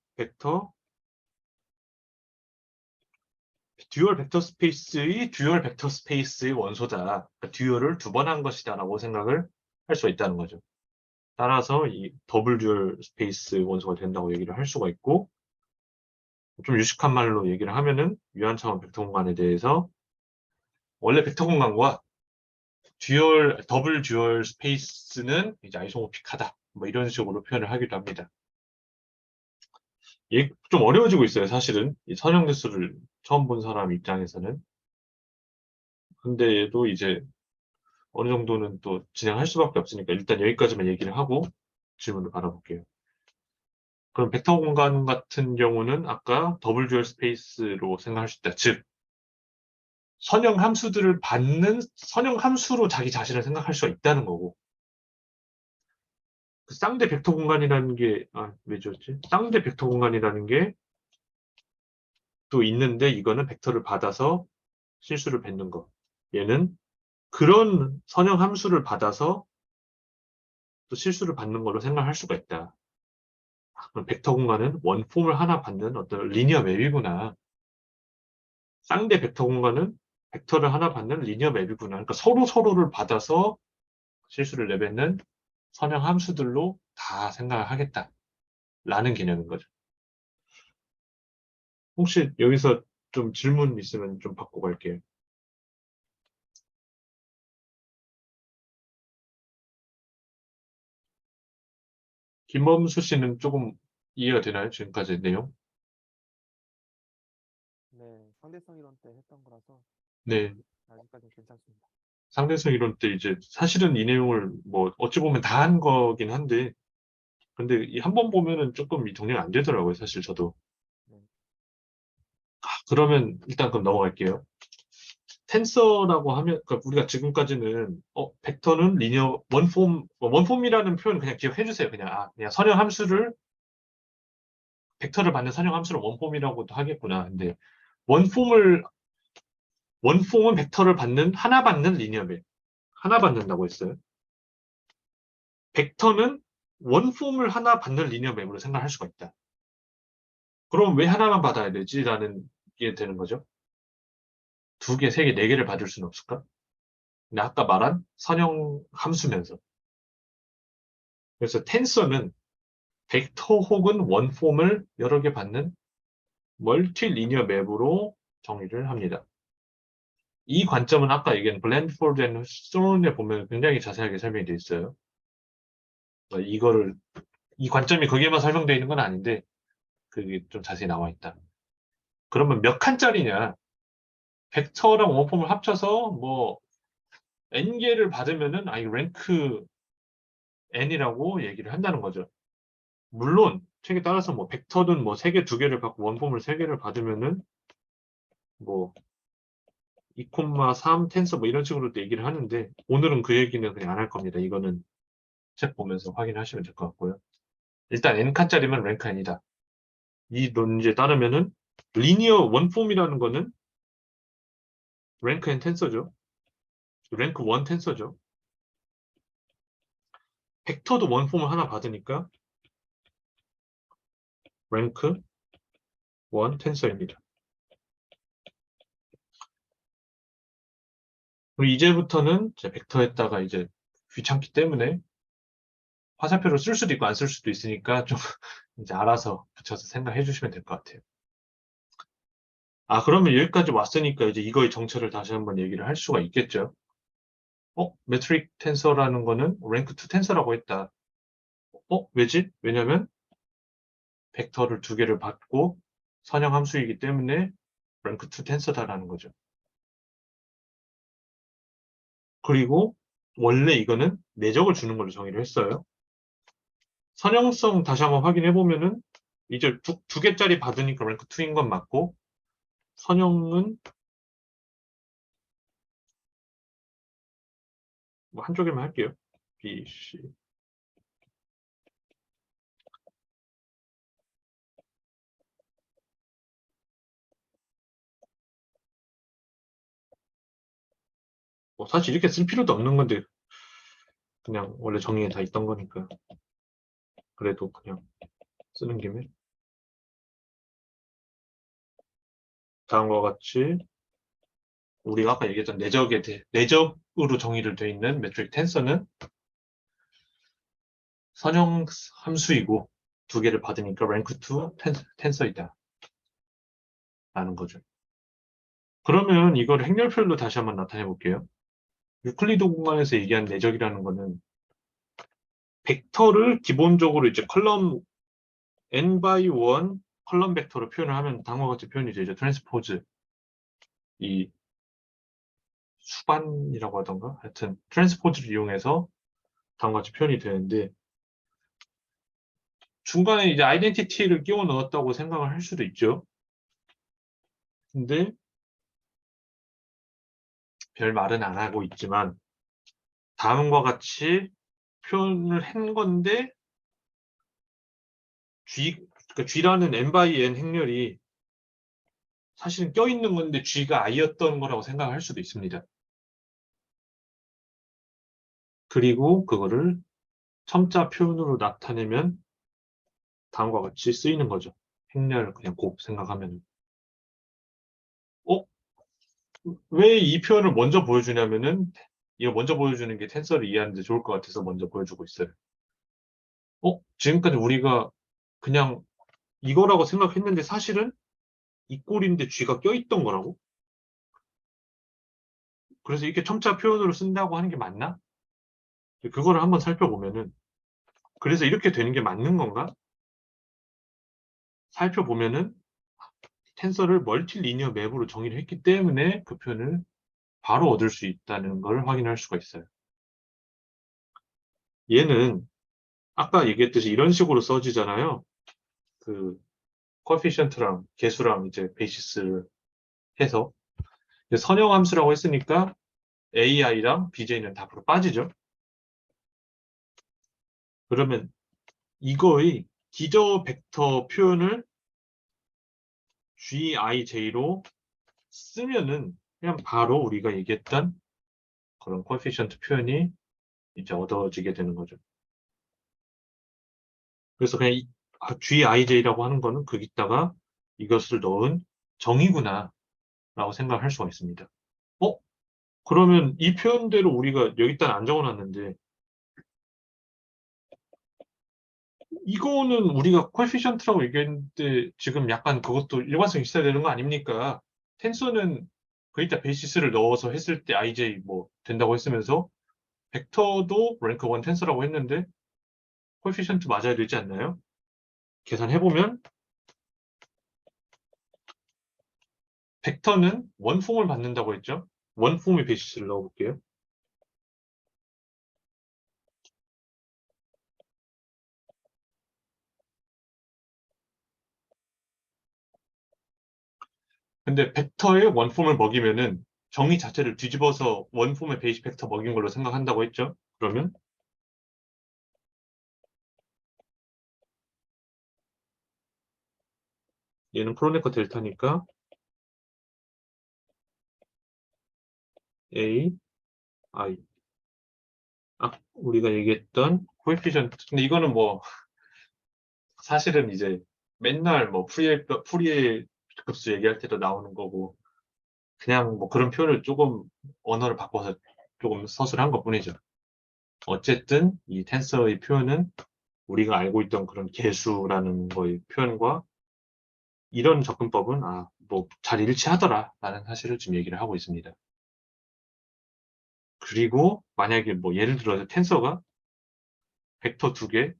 벡터 스페이스의 듀얼 벡터 스페이스의 원소다. 그러니까 듀얼을 두 번 한 것이다라고 생각을 할 수가 있다는 거죠. 따라서 이 더블 듀얼 스페이스 원소가 된다고 얘기를 할 수가 있고 좀 유식한 말로 얘기를 하면은 유한차원 벡터 공간에 대해서 원래 벡터 공간과 더블 듀얼 스페이스는 이제 아이소모픽하다. 뭐 이런 식으로 표현을 하기도 합니다. 좀 어려워지고 있어요, 사실은. 이 선형대수를 처음 본 사람 입장에서는. 근데도 이제 어느 정도는 또 진행할 수밖에 없으니까 일단 여기까지만 얘기를 하고 질문을 받아볼게요. 그럼 벡터 공간 같은 경우는 아까 더블 듀얼 스페이스로 생각할 수 있다. 즉, 선형 함수들을 받는 선형 함수로 자기 자신을 생각할 수가 있다는 거고. 그 쌍대 벡터 공간이라는 게, 왜 줬지? 쌍대 벡터 공간이라는 게 또 있는데 이거는 벡터를 받아서 실수를 뱉는 거. 얘는 그런 선형 함수를 받아서 또 실수를 받는 걸로 생각할 수가 있다. 그럼 벡터 공간은 원폼을 하나 받는 어떤 리니어 맵이구나. 쌍대 벡터 공간은 벡터를 하나 받는 리니어 맵이구나. 그러니까 서로를 받아서 실수를 내뱉는 선형 함수들로 다 생각을 하겠다라는 개념인 거죠. 혹시 여기서 좀 질문 있으면 좀 받고 갈게요. 김범수 씨는 조금 이해가 되나요? 지금까지 내용? 네, 상대성 이론 때 했던 거라서 네. 아직까지는 괜찮습니다. 상대성 이론 때 이제 사실은 이 내용을 뭐 어찌 보면 다 한 거긴 한데, 근데 이 한 번 보면은 조금 이 정리가 안 되더라고요. 사실 저도. 네. 그러면 일단 그럼 넘어갈게요. 텐서라고 하면, 그러니까 우리가 지금까지는, 벡터는 리니어, 원폼이라는 표현 그냥 기억해 주세요. 그냥 선형 함수를, 벡터를 받는 선형 함수를 원폼이라고도 하겠구나. 근데, 원폼은 벡터를 하나 받는 리니어 맵. 하나 받는다고 했어요. 벡터는 원폼을 하나 받는 리니어 맵으로 생각할 수가 있다. 그럼 왜 하나만 받아야 되지? 라는 게 되는 거죠. 두 개, 세 개, 네 개를 받을 수는 없을까? 근데 아까 말한 선형 함수면서. 그래서 텐서는 벡터 혹은 원폼을 여러 개 받는 멀티 리니어 맵으로 정의를 합니다. 이 관점은 아까 얘기한 블랜드포드 앤 스톤에 보면 굉장히 자세하게 설명이 되어 있어요. 이 관점이 거기에만 설명되어 있는 건 아닌데, 그게 좀 자세히 나와 있다. 그러면 몇 칸짜리냐? 벡터랑 원폼을 합쳐서 뭐 n개를 받으면은 이 랭크 n이라고 얘기를 한다는 거죠. 물론 책에 따라서 뭐 벡터든 뭐 3개, 2개를 받고 원폼을 3개를 받으면은 뭐 2,3 텐서 뭐 이런 식으로 또 얘기를 하는데 오늘은 그 얘기는 그냥 안 할 겁니다. 이거는 책 보면서 확인하시면 될 것 같고요. 일단 n칸짜리면 랭크 n이다. 이 논리에 따르면은 리니어 원폼이라는 거는 랭크 n 텐서죠. 랭크 1 텐서죠. 벡터도 원폼을 하나 받으니까 랭크 1 텐서입니다. 그럼 이제부터는 벡터에다가 이제 귀찮기 때문에 화살표를 쓸 수도 있고 안 쓸 수도 있으니까 좀 이제 알아서 붙여서 생각해 주시면 될 것 같아요. 그러면 여기까지 왔으니까 이제 이거의 정체를 다시 한번 얘기를 할 수가 있겠죠. 메트릭 텐서라는 거는 랭크 2 텐서라고 했다. 왜지? 왜냐면 벡터를 2개를 받고 선형 함수이기 때문에 랭크 2 텐서다라는 거죠. 그리고 원래 이거는 내적을 주는 걸로 정의를 했어요. 선형성 다시 한번 확인해 보면은 이제 두 개짜리 받으니까 랭크 2인 건 맞고 선형은 뭐 한쪽에만 할게요. B, C. 사실 이렇게 쓸 필요도 없는 건데 그냥 원래 정의에 다 있던 거니까 그래도 그냥 쓰는 김에 다음과 같이 우리가 아까 얘기했던 내적으로 정의를 돼 있는 매트릭 텐서는 선형 함수이고 2개를 받으니까 랭크 2 텐서이다 라는 거죠. 그러면 이걸 행렬별로 다시 한번 나타내 볼게요. 유클리드 공간에서 얘기한 내적이라는 거는 벡터를 기본적으로 이제 컬럼 n by 1 컬럼 벡터로 표현을 하면 다음과 같이 표현이 되죠. 트랜스포즈 이 수반이라고 하던가 하여튼 트랜스포즈를 이용해서 다음과 같이 표현이 되는데 중간에 이제 아이덴티티를 끼워 넣었다고 생각을 할 수도 있죠. 근데 별 말은 안 하고 있지만 다음과 같이 표현을 한 건데 그러니까 G라는 n by n 행렬이 사실은 껴있는 건데 G가 I였던 거라고 생각할 수도 있습니다. 그리고 그거를 첨자 표현으로 나타내면 다음과 같이 쓰이는 거죠. 행렬을 그냥 곱 생각하면. 왜 이 표현을 먼저 보여주냐면은 이거 먼저 보여주는 게 텐서를 이해하는 데 좋을 것 같아서 먼저 보여주고 있어요. 지금까지 우리가 그냥 이거라고 생각했는데 사실은 이 꼴인데 쥐가 껴있던 거라고? 그래서 이렇게 첨자 표현으로 쓴다고 하는 게 맞나? 그거를 한번 살펴보면은 그래서 이렇게 되는 게 맞는 건가? 살펴보면은 텐서를 멀티리니어 맵으로 정의를 했기 때문에 그 표현을 바로 얻을 수 있다는 걸 확인할 수가 있어요. 얘는 아까 얘기했듯이 이런 식으로 써지잖아요. 그 코에피션트랑 개수랑 이제 베이시스를 해서 선형함수라고 했으니까 AI랑 BJ는 다 앞으로 빠지죠. 그러면 이거의 기저 벡터 표현을 GIJ로 쓰면은 그냥 바로 우리가 얘기했던 그런 코에피션트 표현이 이제 얻어지게 되는 거죠. 그래서 그냥 GIJ라고 하는 거는 거기다가 이것을 넣은 정의구나 라고 생각할 수가 있습니다. 그러면 이 표현대로 우리가 여기다 안 적어놨는데 이거는 우리가 코에피션트라고 얘기했는데 지금 약간 그것도 일관성이 있어야 되는 거 아닙니까? 텐서는 거기다 베이시스를 넣어서 했을 때 IJ 뭐 된다고 했으면서 벡터도 랭크 1 텐서라고 했는데 코에피션트 맞아야 되지 않나요? 계산해보면 벡터는 원폼을 받는다고 했죠? 원폼의 베이시스를 넣어볼게요. 근데 벡터의 원폼을 먹이면은 정의 자체를 뒤집어서 원폼의 베이시 벡터 먹인 걸로 생각한다고 했죠? 그러면 얘는 프로네커 델타니까 A, I. 우리가 얘기했던 코에피션트. 근데 이거는 뭐 사실은 이제 맨날 뭐 푸리에 급수 얘기할 때도 나오는 거고 그냥 뭐 그런 표현을 조금 언어를 바꿔서 조금 서술한 것뿐이죠. 어쨌든 이 텐서의 표현은 우리가 알고 있던 그런 개수라는 거의 표현과 이런 접근법은 뭐 잘 일치하더라라는 사실을 지금 얘기를 하고 있습니다. 그리고 만약에 뭐 예를 들어서 텐서가 벡터 2개,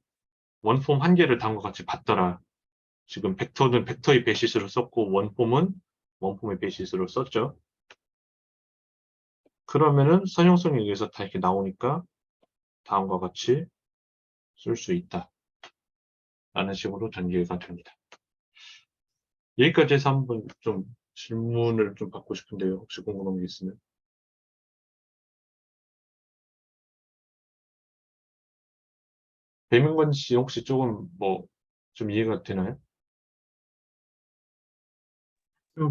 원폼 1개를 다음과 같이 받더라. 지금 벡터는 벡터의 베이시스로 썼고 원폼은 원폼의 베이시스로 썼죠. 그러면은 선형성에 의해서 다 이렇게 나오니까 다음과 같이 쓸 수 있다. 라는 식으로 전개가 됩니다. 여기까지 해서 한번 좀 질문을 좀 받고 싶은데요. 혹시 궁금한 게 있으면. 배민건 씨 혹시 조금 뭐 좀 이해가 되나요?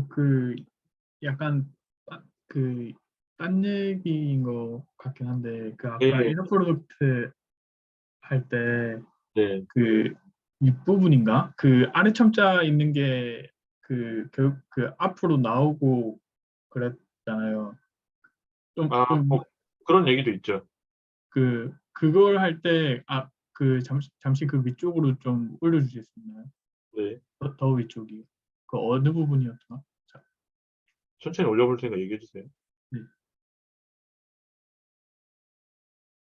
그 약간 딴 얘기인 것 같긴 한데 그 아까 네, 이너 프로덕트 할 때 네. 그 윗부분인가? 그 아래 첨자 있는 게 그 앞으로 나오고 그랬잖아요. 뭐 그런 얘기도 있죠. 그걸 할 때 잠시 그 위쪽으로 좀 올려주실 수 있나요? 네. 더 위쪽이 그 어느 부분이었나? 자, 천천히 올려볼 테니까 얘기해 주세요. 네.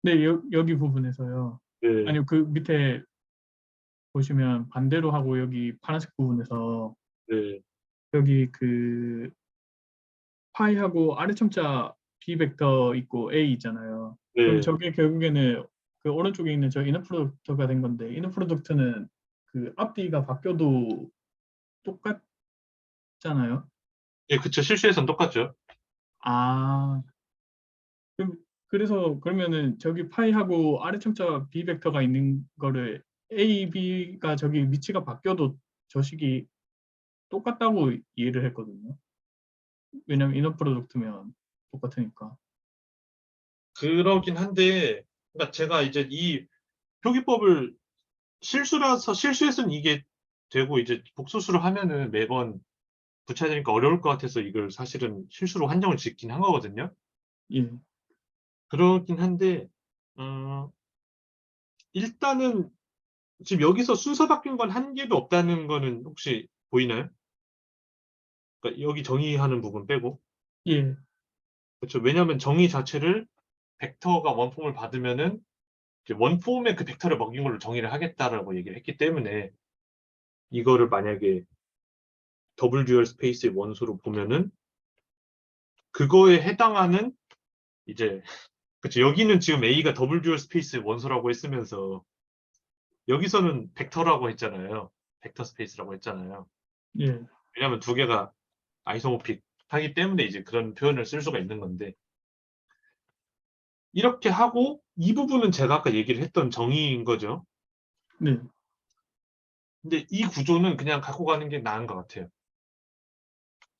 네, 여기 부분에서요. 네, 아니요, 그 밑에 보시면 반대로 하고 여기 파란색 부분에서 네, 여기 그 파이하고 아래 첨자 B 벡터 있고 A 있잖아요. 그럼 네. 저게 결국에는 그 오른쪽에 있는 저 이너 프로덕트가 된 건데 이너 프로덕트는 그 앞뒤가 바뀌어도 똑같잖아요. 예, 그쵸. 실수에선 똑같죠. 아, 그럼 그래서 그러면은 저기 파이하고 아래 첨자 B 벡터가 있는 거를 A, B가 저기 위치가 바뀌어도 저 식이 똑같다고 이해를 했거든요. 왜냐면 이너 프로덕트면 똑같으니까. 그러긴 한데, 그러니까 제가 이제 이 표기법을 실수해서는 이게 되고 이제 복소수로 하면은 매번 붙여야 되니까 어려울 것 같아서 이걸 사실은 실수로 한정을 짓긴 한 거거든요. 예. 그러긴 한데, 음, 일단은 지금 여기서 순서 바뀐 건 한 개도 없다는 거는 혹시 보이나요? 그러니까 여기 정의하는 부분 빼고. 예, 그렇죠. 왜냐하면 정의 자체를 벡터가 원폼을 받으면은 이제 원폼에 그 벡터를 먹인 걸로 정의를 하겠다라고 얘기를 했기 때문에 이거를 만약에 더블 듀얼 스페이스의 원소로 보면은 그거에 해당하는 이제 그렇죠. 여기는 지금 A가 더블 듀얼 스페이스의 원소라고 했으면서 여기서는 벡터라고 했잖아요. 벡터 스페이스라고 했잖아요. 예, 왜냐하면 두 개가 아이소모픽 하기 때문에 이제 그런 표현을 쓸 수가 있는 건데 이렇게 하고 이 부분은 제가 아까 얘기를 했던 정의인 거죠. 네, 근데 이 구조는 그냥 갖고 가는 게 나은 것 같아요.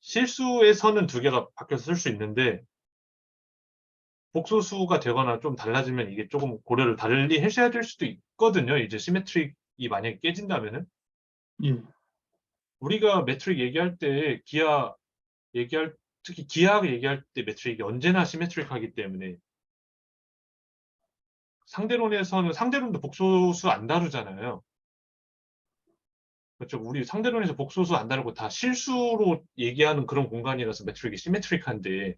실수에서는 두 개가 바뀌어서 쓸 수 있는데 복소수가 되거나 좀 달라지면 이게 조금 고려를 달리 해셔야 될 수도 있거든요. 이제 시메트릭이 만약에 깨진다면은 예, 우리가 매트릭 얘기할 때 기하 얘기할 특히 기하 얘기할 때 매트릭이 언제나 시메트릭하기 때문에 상대론에서는 상대론도 복소수 안 다루잖아요. 그렇죠. 우리 상대론에서 복소수 안 다루고 다 실수로 얘기하는 그런 공간이라서 매트릭이 시메트릭한데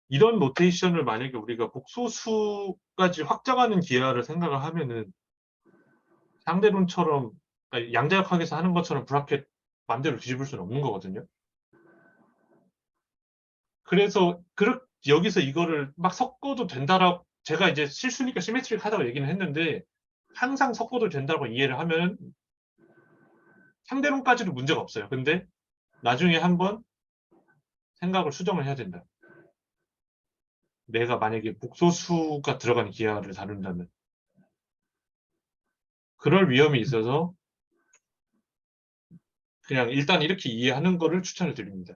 이런 노테이션을 만약에 우리가 복소수까지 확장하는 기하를 생각을 하면은 상대론처럼 아니, 양자역학에서 하는 것처럼 브라켓 맘대로 뒤집을 수는 없는 거거든요. 그래서 여기서 이거를 막 섞어도 된다라고 제가 이제 실수니까 시메트릭 하다고 얘기는 했는데 항상 섞어도 된다고 이해를 하면 상대론까지도 문제가 없어요. 근데 나중에 한번 생각을 수정을 해야 된다. 내가 만약에 복소수가 들어간 기하를 다룬다면 그럴 위험이 있어서 그냥 일단 이렇게 이해하는 거를 추천을 드립니다.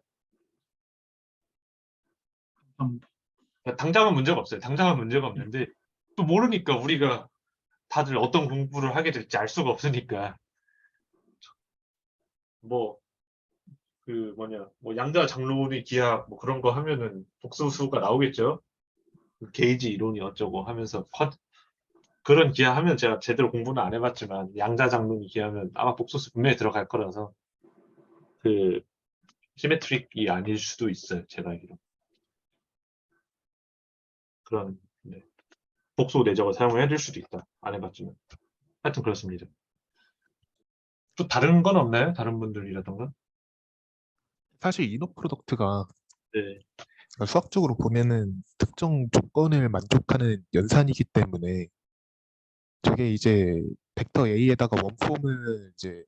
감사합니다. 당장은 문제가 없어요. 당장은 문제가 없는데 또 모르니까 우리가 다들 어떤 공부를 하게 될지 알 수가 없으니까 뭐 뭐 양자 장로리 기하 뭐 그런 거 하면은 복소수가 나오겠죠. 그 게이지 이론이 어쩌고 하면서 그런 기하 하면 제가 제대로 공부는 안 해봤지만 양자 장로리 기하면 아마 복소수 분명히 들어갈 거라서 그 시메트릭이 아닐 수도 있어요. 제가 알기로 그런 네. 복소 내적을 사용을 해줄 수도 있다. 안 해봤지만 하여튼 그렇습니다. 또 다른 건 없나요? 다른 분들이라던가? 사실 이너 프로덕트가 네. 수학적으로 보면은 특정 조건을 만족하는 연산이기 때문에 저게 이제 벡터 A에다가 원폼을 이제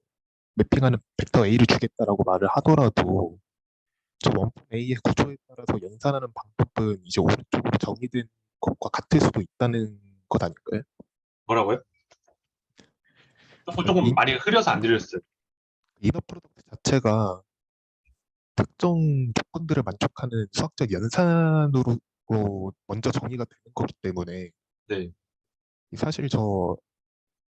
매핑하는 벡터 A를 주겠다라고 말을 하더라도 저 원품 A의 구조에 따라서 연산하는 방법은 이제 오른쪽으로 정의된 것과 같을 수도 있다는 것 아닐까요? 뭐라고요? 그러니까 조금 많이 흐려서 안 들렸어요. 이너 프로덕트 자체가 특정 조건들을 만족하는 수학적 연산으로 먼저 정의가 되는 거기 때문에 네. 사실 저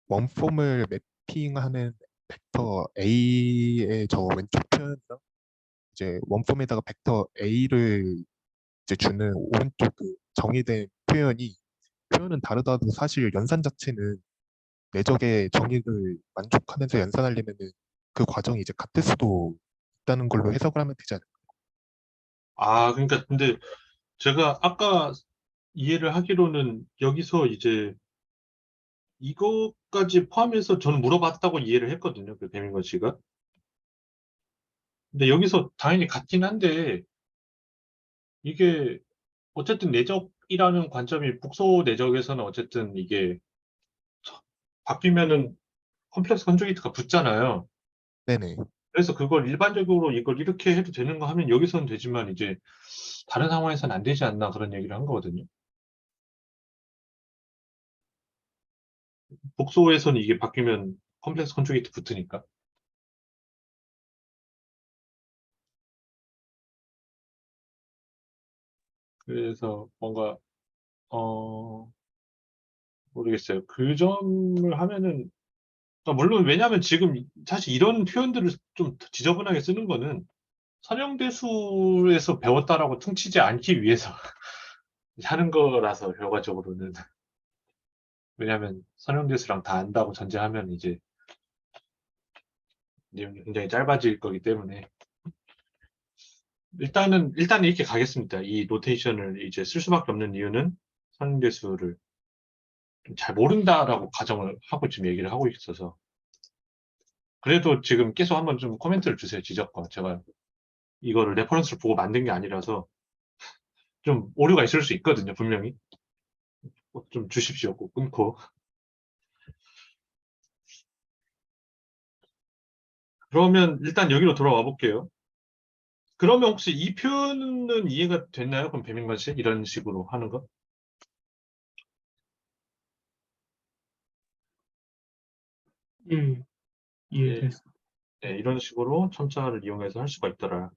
원폼을 매핑하는 벡터 A의 저 왼쪽 표현이랑 이제 원폼에다가 벡터 A를 이제 주는 오른쪽 그 정의된 표현은 다르다도 사실 연산 자체는 내적의 정의를 만족하면서 연산하려면은 그 과정이 이제 같을 수도 있다는 걸로 해석을 하면 되지 않을까? 아, 그러니까 근데 제가 아까 이해를 하기로는 여기서 이제 이거까지 포함해서 저는 물어봤다고 이해를 했거든요. 그 배민건 씨가. 근데 여기서 당연히 같긴 한데 이게 어쨌든 내적이라는 관점이 복소 내적에서는 어쨌든 이게 바뀌면은 컴플렉스 컨주게이트가 붙잖아요. 네네. 그래서 그걸 일반적으로 이걸 이렇게 해도 되는 거 하면 여기서는 되지만 이제 다른 상황에서는 안 되지 않나 그런 얘기를 한 거거든요. 복소에서는 이게 바뀌면 컴플렉스 컨주게이트 붙으니까. 그래서 뭔가 어 모르겠어요. 그 점을 하면은 물론 왜냐하면 지금 사실 이런 표현들을 좀 지저분하게 쓰는 거는 선형대수에서 배웠다라고 퉁치지 않기 위해서 하는 거라서 결과적으로는 왜냐하면 선형대수랑 다 안다고 전제하면 이제 내용이 굉장히 짧아질 거기 때문에 일단은 이렇게 가겠습니다. 이 노테이션을 이제 쓸 수밖에 없는 이유는 선형대수를 좀 잘 모른다라고 가정을 하고 지금 얘기를 하고 있어서 그래도 지금 계속 한번 좀 코멘트를 주세요. 지적과 제가 이거를 레퍼런스를 보고 만든 게 아니라서 좀 오류가 있을 수 있거든요. 분명히 좀 주십시오. 꼭 끊고 그러면 일단 여기로 돌아와 볼게요. 그러면 혹시 이 표현은 이해가 됐나요? 그럼 배민관 씨 이런 식으로 하는 거? 예, 이해됐어. 네, 이런 식으로 첨자를 이용해서 할 수가 있더라.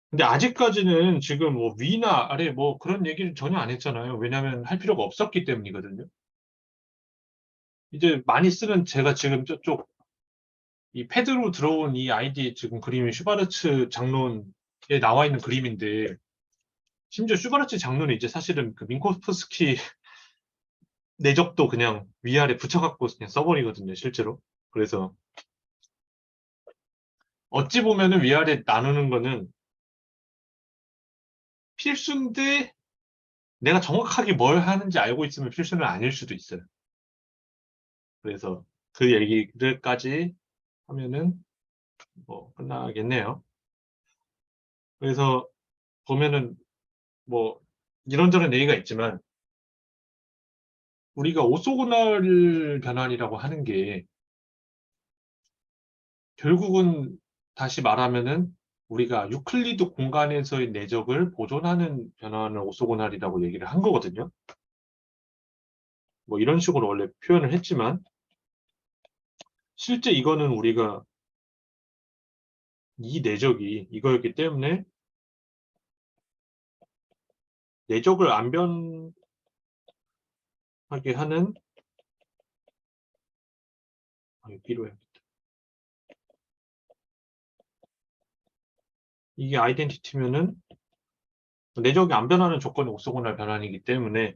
근데 아직까지는 지금 뭐 위나 아래 뭐 그런 얘기를 전혀 안 했잖아요. 왜냐하면 할 필요가 없었기 때문이거든요. 이제 많이 쓰는 제가 지금 저쪽 이 패드로 들어온 이 아이디 지금 그림이 슈바르츠 장론에 나와 있는 그림인데 심지어 슈바르츠 장론이 이제 사실은 그 민코프스키 내적도 그냥 위아래 붙여갖고 그냥 써버리거든요, 실제로. 그래서 어찌 보면은 위아래 나누는 거는 필수인데 내가 정확하게 뭘 하는지 알고 있으면 필수는 아닐 수도 있어요. 그래서 그 얘기를까지 하면은 뭐 끝나겠네요. 그래서 보면은 뭐 이런저런 얘기가 있지만 우리가 오소고날 변환이라고 하는 게 결국은 다시 말하면은 우리가 유클리드 공간에서의 내적을 보존하는 변환을 오소고날이라고 얘기를 한 거거든요. 뭐 이런 식으로 원래 표현을 했지만 실제 이거는 우리가 이 내적이 이거였기 때문에 내적을 안 변하게 하는 여기로 해야겠다. 이게 아이덴티티면은 내적이 안 변하는 조건이 오소고날 변환이기 때문에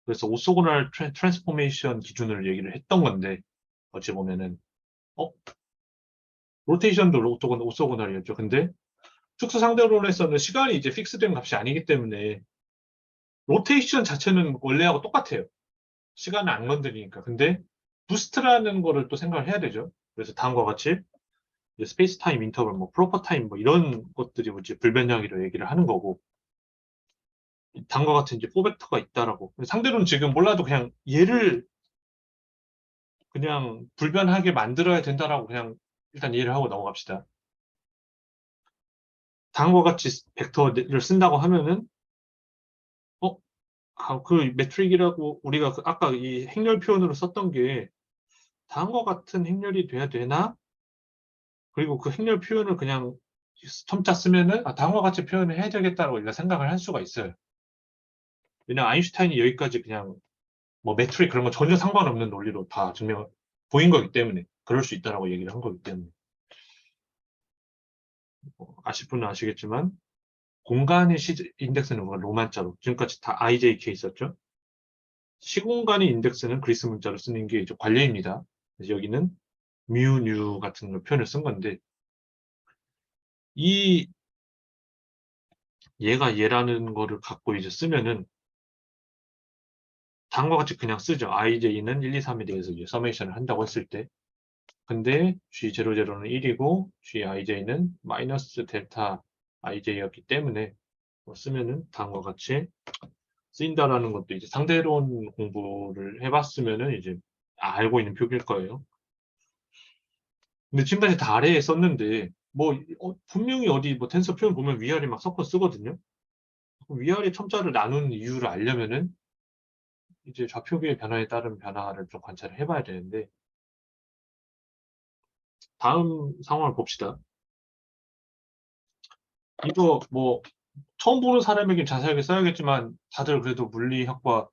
그래서 오소고날 트랜스포메이션 기준을 얘기를 했던 건데 어찌 보면은 로테이션도 오소고날이었죠. 근데 특수 상대론에서는 시간이 이제 픽스된 값이 아니기 때문에 로테이션 자체는 원래하고 똑같아요. 시간을 안 건드리니까. 근데 부스트라는 거를 또 생각을 해야 되죠. 그래서 다음과 같이 스페이스 타임 인터벌, 뭐 프로퍼 타임 뭐 이런 것들이 이제 불변형이라고 얘기를 하는 거고 다음과 같은 이제 4벡터가 있다라고. 상대로는 지금 몰라도 그냥 얘를 그냥 불변하게 만들어야 된다라고 그냥 일단 이해를 하고 넘어갑시다. 다음과 같이 벡터를 쓴다고 하면은 어? 그 매트릭이라고 우리가 아까 이 행렬 표현으로 썼던 게 다음과 같은 행렬이 돼야 되나? 그리고 그 행렬 표현을 그냥 첨자 쓰면은 다음과 같이 표현을 해야 되겠다라고 우리가 생각을 할 수가 있어요. 왜냐면 아인슈타인이 여기까지 그냥 뭐 매트릭 그런 거 전혀 상관없는 논리로 다 증명 보인 거기 때문에 그럴 수 있다라고 얘기를 한 거기 때문에 아실 분은 아시겠지만 공간의 인덱스는 우리가 로만자로 지금까지 다 IJK 있었죠. 시공간의 인덱스는 그리스 문자로 쓰는 게 이제 관례입니다. 그래서 여기는 뮤, 뉴 같은 걸 표현을 쓴 건데 이 얘가 얘라는 거를 갖고 이제 쓰면은 다음과 같이 그냥 쓰죠. IJ는 1, 2, 3에 대해서 이제 서메이션을 한다고 했을 때 근데 G00는 1이고 GIJ는 마이너스 델타 IJ였기 때문에 뭐 쓰면은 다음과 같이 쓰인다라는 것도 이제 상대론 공부를 해봤으면은 이제 알고 있는 표기일 거예요. 근데 지금까지 다 아래에 썼는데 뭐 분명히 어디 뭐 텐서 표현 보면 위아래 막 섞어 쓰거든요. 위아래 첨자를 나누는 이유를 알려면은 이제 좌표계의 변화에 따른 변화를 좀 관찰을 해봐야 되는데 다음 상황을 봅시다. 이거 뭐 처음 보는 사람에겐 자세하게 써야겠지만 다들 그래도 물리학과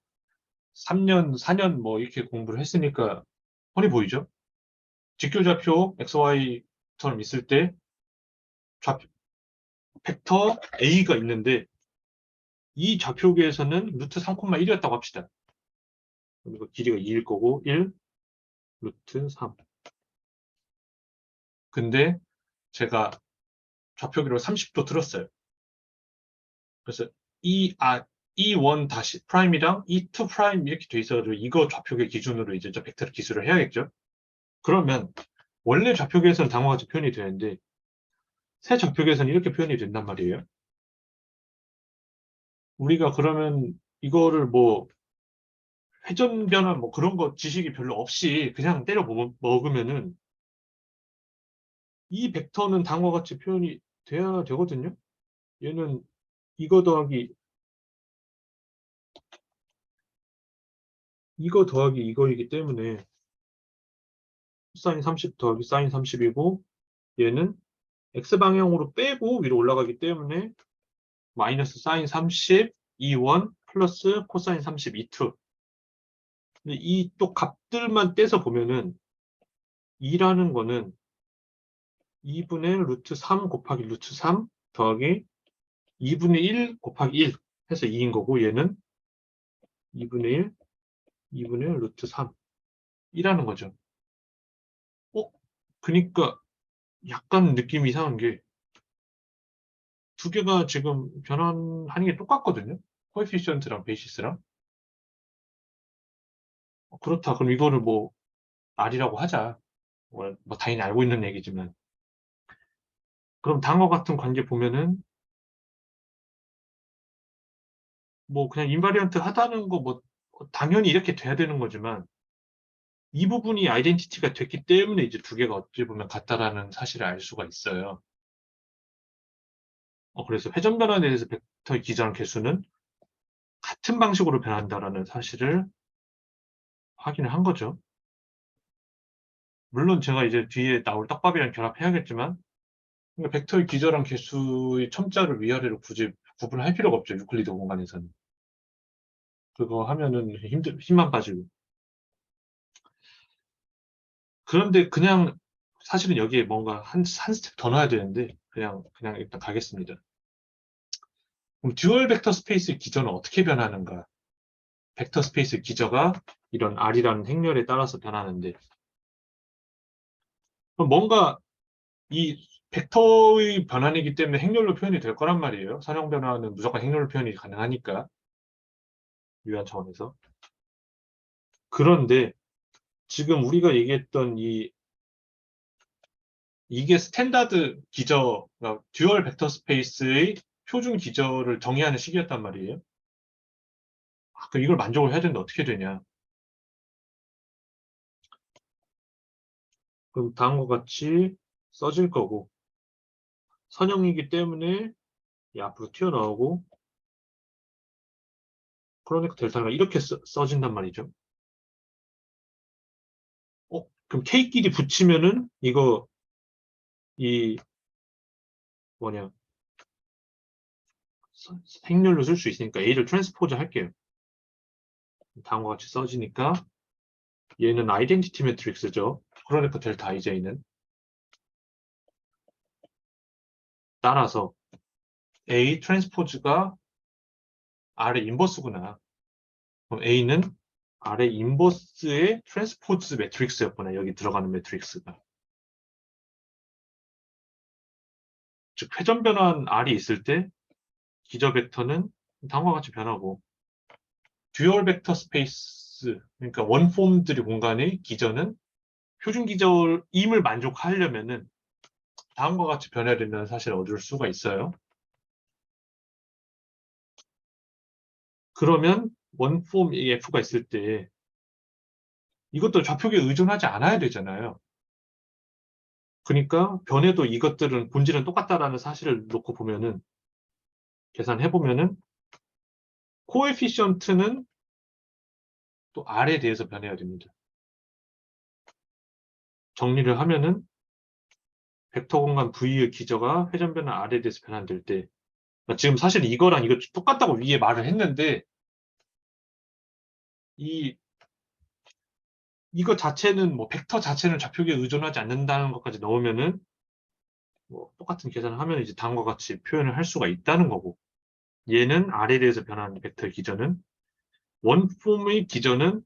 3년, 4년 뭐 이렇게 공부를 했으니까 뻔히 보이죠? 직교좌표 XY처럼 있을 때 좌표 벡터 A가 있는데 이 좌표계에서는 루트 3,1이었다고 합시다. 그리고 길이가 2일 거고 1 루트 3. 근데 제가 좌표기로 30도 들었어요. 그래서 E1 다시 프라임이랑 E2 프라임 이렇게 돼 있어가지고 이거 좌표계 기준으로 이제 저 벡터를 기술을 해야겠죠. 그러면 원래 좌표계에서는 다음과 같이 표현이 되는데 새 좌표계에서는 이렇게 표현이 된단 말이에요. 우리가 그러면 이거를 뭐 회전 변화 뭐 그런 거 지식이 별로 없이 그냥 때려 먹으면은 이 벡터는 다음과 같이 표현이 돼야 되거든요. 얘는 이거 더하기 이거이기 때문에 사인 30 더하기 사인 30이고 얘는 x방향으로 빼고 위로 올라가기 때문에 마이너스 사인 30 E1 플러스 코사인 30 E2. 근데 이 또 값들만 떼서 보면은 2라는 거는 2분의 루트 3 곱하기 루트 3 더하기 2분의 1 곱하기 1 해서 2인 거고 얘는 2분의 2분의 루트 3 이라는 거죠. 그니까 약간 느낌이 이상한 게 두 개가 지금 변환하는 게 똑같거든요. 코에피시언트랑 베이시스랑. 그렇다. 그럼 이거를 뭐 R이라고 하자. 뭐 당연히 알고 있는 얘기지만. 그럼 다음과 같은 관계 보면은 뭐 그냥 인바리언트 하다는 거 뭐 당연히 이렇게 돼야 되는 거지만 이 부분이 아이덴티티가 됐기 때문에 이제 두 개가 어찌 보면 같다라는 사실을 알 수가 있어요. 그래서 회전 변환에 대해서 벡터의 기저항 개수는 같은 방식으로 변한다라는 사실을 확인을 한 거죠. 물론 제가 이제 뒤에 나올 떡밥이랑 결합해야겠지만 그러니까 벡터의 기저랑 개수의 첨자를 위아래로 굳이 구분할 필요가 없죠. 유클리드 공간에서는. 그거 하면은 힘만 빠지고. 그런데 그냥 사실은 여기에 뭔가 한 스텝 더 넣어야 되는데 그냥 일단 가겠습니다. 그럼 듀얼 벡터 스페이스의 기저는 어떻게 변하는가? 벡터 스페이스의 기저가 이런 R이라는 행렬에 따라서 변하는데 그럼 뭔가 이 벡터의 변환이기 때문에 행렬로 표현이 될 거란 말이에요. 선형 변화는 무조건 행렬로 표현이 가능하니까. 유한 차원에서. 그런데 지금 우리가 얘기했던 이게 스탠다드 기저, 그러니까 듀얼 벡터 스페이스의 표준 기저를 정의하는 식이었단 말이에요. 그럼 이걸 만족을 해야 되는데 어떻게 되냐? 그럼 다음과 같이 써질 거고 선형이기 때문에 이 앞으로 튀어나오고 그러니까 델타가 이렇게 써진단 말이죠. 그럼 K끼리 붙이면은 이거 이 뭐냐 행렬로 쓸 수 있으니까 A를 트랜스포즈 할게요. 다음과 같이 써지니까 얘는 아이덴티티 매트릭스죠. 그러니까 델타 IJ는 따라서 A 트랜스포즈가 R의 인버스구나. 그럼 A는 R의 인버스의 트랜스포즈 매트릭스였구나. 여기 들어가는 매트릭스가. 즉 회전 변환 R이 있을 때 기저 벡터는 다음과 같이 변하고 듀얼 벡터 스페이스 그러니까 원폼들이 공간의 기저는 표준 기저임을 만족하려면은 다음과 같이 변해야 된다는 사실을 얻을 수가 있어요. 그러면 원폼 F가 있을 때 이것도 좌표계에 의존하지 않아야 되잖아요. 그러니까 변해도 이것들은 본질은 똑같다라는 사실을 놓고 보면은 계산해 보면은 코에피시언트는 또 R에 대해서 변해야 됩니다. 정리를 하면은 벡터 공간 V의 기저가 회전 변환 R에 대해서 변환될 때 지금 사실 이거랑 이거 똑같다고 위에 말을 했는데 이거 자체는 뭐 벡터 자체는 좌표계에 의존하지 않는다는 것까지 넣으면은 뭐 똑같은 계산을 하면 이제 다음과 같이 표현을 할 수가 있다는 거고 얘는 R에 대해서 변하는 벡터의 기전은 원폼의 기전은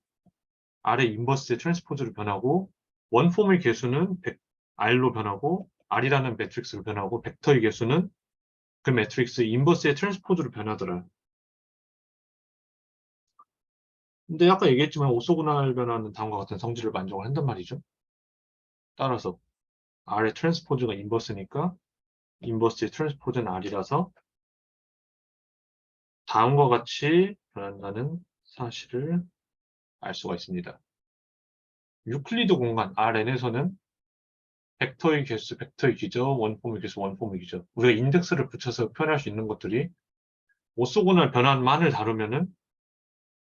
R의 인버스의 트랜스포즈로 변하고 원폼의 개수는 R로 변하고 R이라는 매트릭스로 변하고 벡터의 개수는 그 매트릭스 인버스의 트랜스포즈로 변하더라. 근데 아까 얘기했지만 오소고날 변화는 다음과 같은 성질을 만족을 한단 말이죠. 따라서 R의 트랜스포즈가 인버스니까 인버스의 트랜스포즈는 R이라서 다음과 같이 변한다는 사실을 알 수가 있습니다. 유클리드 공간 Rn에서는 벡터의 개수, 벡터의 기저, 원폼의 개수, 원폼의 기저. 우리가 인덱스를 붙여서 표현할 수 있는 것들이 오소고날 변환만을 다루면은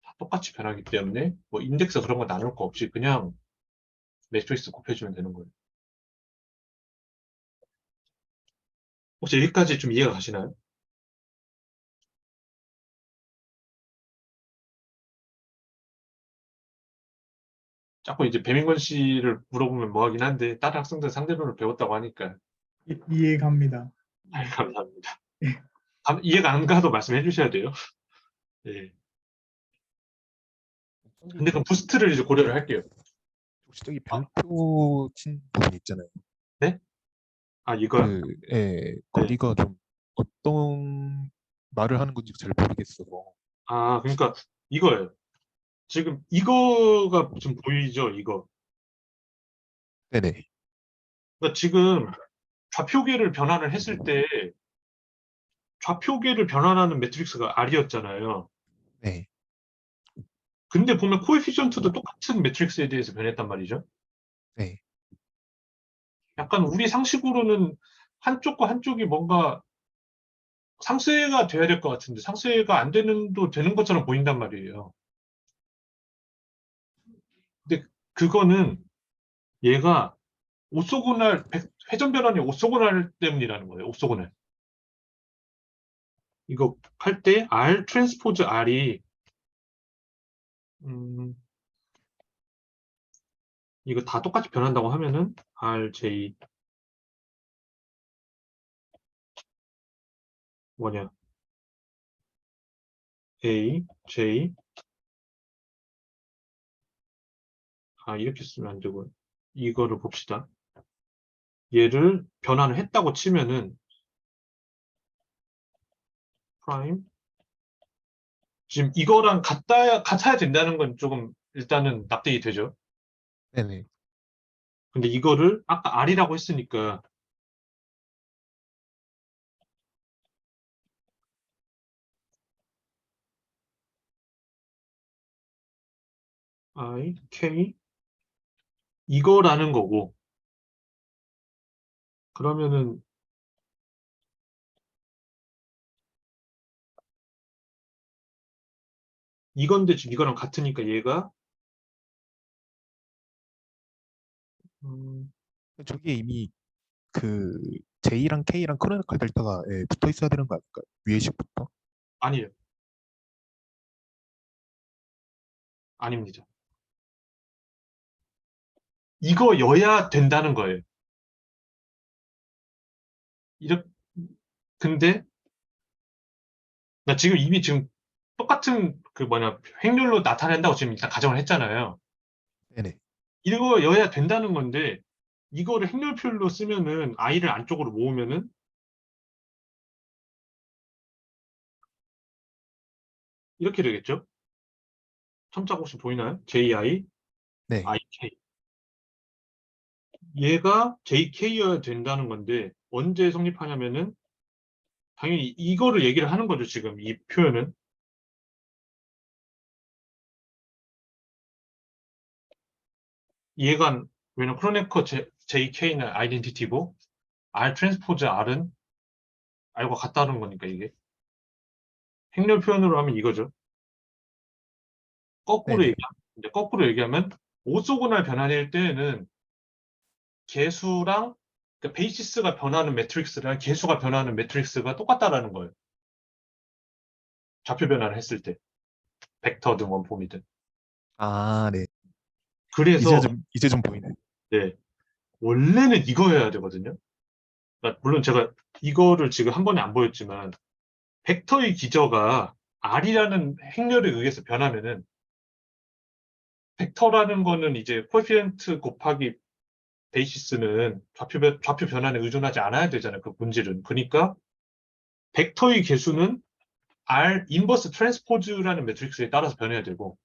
다 똑같이 변하기 때문에 뭐 인덱스 그런 거 나눌 거 없이 그냥 매트릭스 곱해주면 되는 거예요. 혹시 여기까지 좀 이해가 가시나요? 자꾸 이제 배민건 씨를 물어보면 뭐 하긴 한데 다른 학생들 상대론을 배웠다고 하니까 이해 갑니다. 감사합니다. 예. 이해가 안 가도 말씀해 주셔야 돼요. 예. 근데 그럼 부스트를 이제 고려를 할게요. 혹시 저기 별표 친 부분 있잖아요. 네? 아, 이거요? 거기가 좀 어떤 말을 하는 건지 잘 모르겠어서. 아, 그러니까 이거예요. 지금 이거가 좀 보이죠? 이거. 네네. 그러니까 지금 좌표계를 변환을 했을 때 좌표계를 변환하는 매트릭스가 R이었잖아요. 네. 근데 보면 코에피션트도 똑같은 매트릭스에 대해서 변했단 말이죠. 네. 약간 우리 상식으로는 한쪽과 한쪽이 뭔가 상쇄가 돼야 될 것 같은데 상쇄가 안 되는 것처럼 보인단 말이에요. 근데 그거는 얘가 오소고날 회전 변환이 오소고날 때문이라는 거예요. 오소고날. 이거 할 때 R 트랜스포즈 R이 이거 다 똑같이 변한다고 하면은 RJ 뭐냐 A J 이렇게 쓰면 안 되고 이거를 봅시다. 얘를 변환을 했다고 치면은 프라임 지금 이거랑 같아야 된다는 건 조금 일단은 납득이 되죠. 네네. 근데 이거를 아까 R이라고 했으니까 I, K 이거라는 거고 그러면은 이건데 지금 이거랑 같으니까 얘가 저기에 이미 그 J랑 K랑 크로네컬 델타가 붙어 있어야 되는 거 아닐까요? 위에식부터? 아니에요. 아닙니다. 이거여야 된다는 거예요. 이렇게 근데 나 지금 이미 지금 똑같은 그 뭐냐 행렬로 나타낸다고 지금 일단 가정을 했잖아요. 네네. 이거여야 된다는 건데 이거를 행렬표로 쓰면은 i를 안쪽으로 모으면은 이렇게 되겠죠? 첨자가 혹시 보이나요? JI, 네. IK. 얘가 JK여야 된다는 건데 언제 성립하냐면은 당연히 이거를 얘기를 하는 거죠, 지금 이 표현은. 얘가 왜냐면 크로네커 JK는 아이덴티티고 R 트랜스포즈 R은 R과 같다는 거니까 이게. 행렬 표현으로 하면 이거죠. 네네. 거꾸로 얘기하면 오소고날 변환일 때에는 개수랑 그러니까 베이시스가 변하는 매트릭스랑 개수가 변하는 매트릭스가 똑같다라는 거예요. 좌표 변환을 했을 때. 벡터든 원폼이든. 네. 그래서 이제 좀 보이네. 네, 원래는 이거여야 되거든요. 그러니까 물론 제가 이거를 지금 한 번에 안 보였지만 벡터의 기저가 R이라는 행렬에 의해서 변하면은 벡터라는 거는 이제 코에피션트 곱하기 베이시스는 좌표 변환에 의존하지 않아야 되잖아요. 그 본질은. 그러니까 벡터의 개수는 R 인버스 트랜스포즈라는 매트릭스에 따라서 변해야 되고,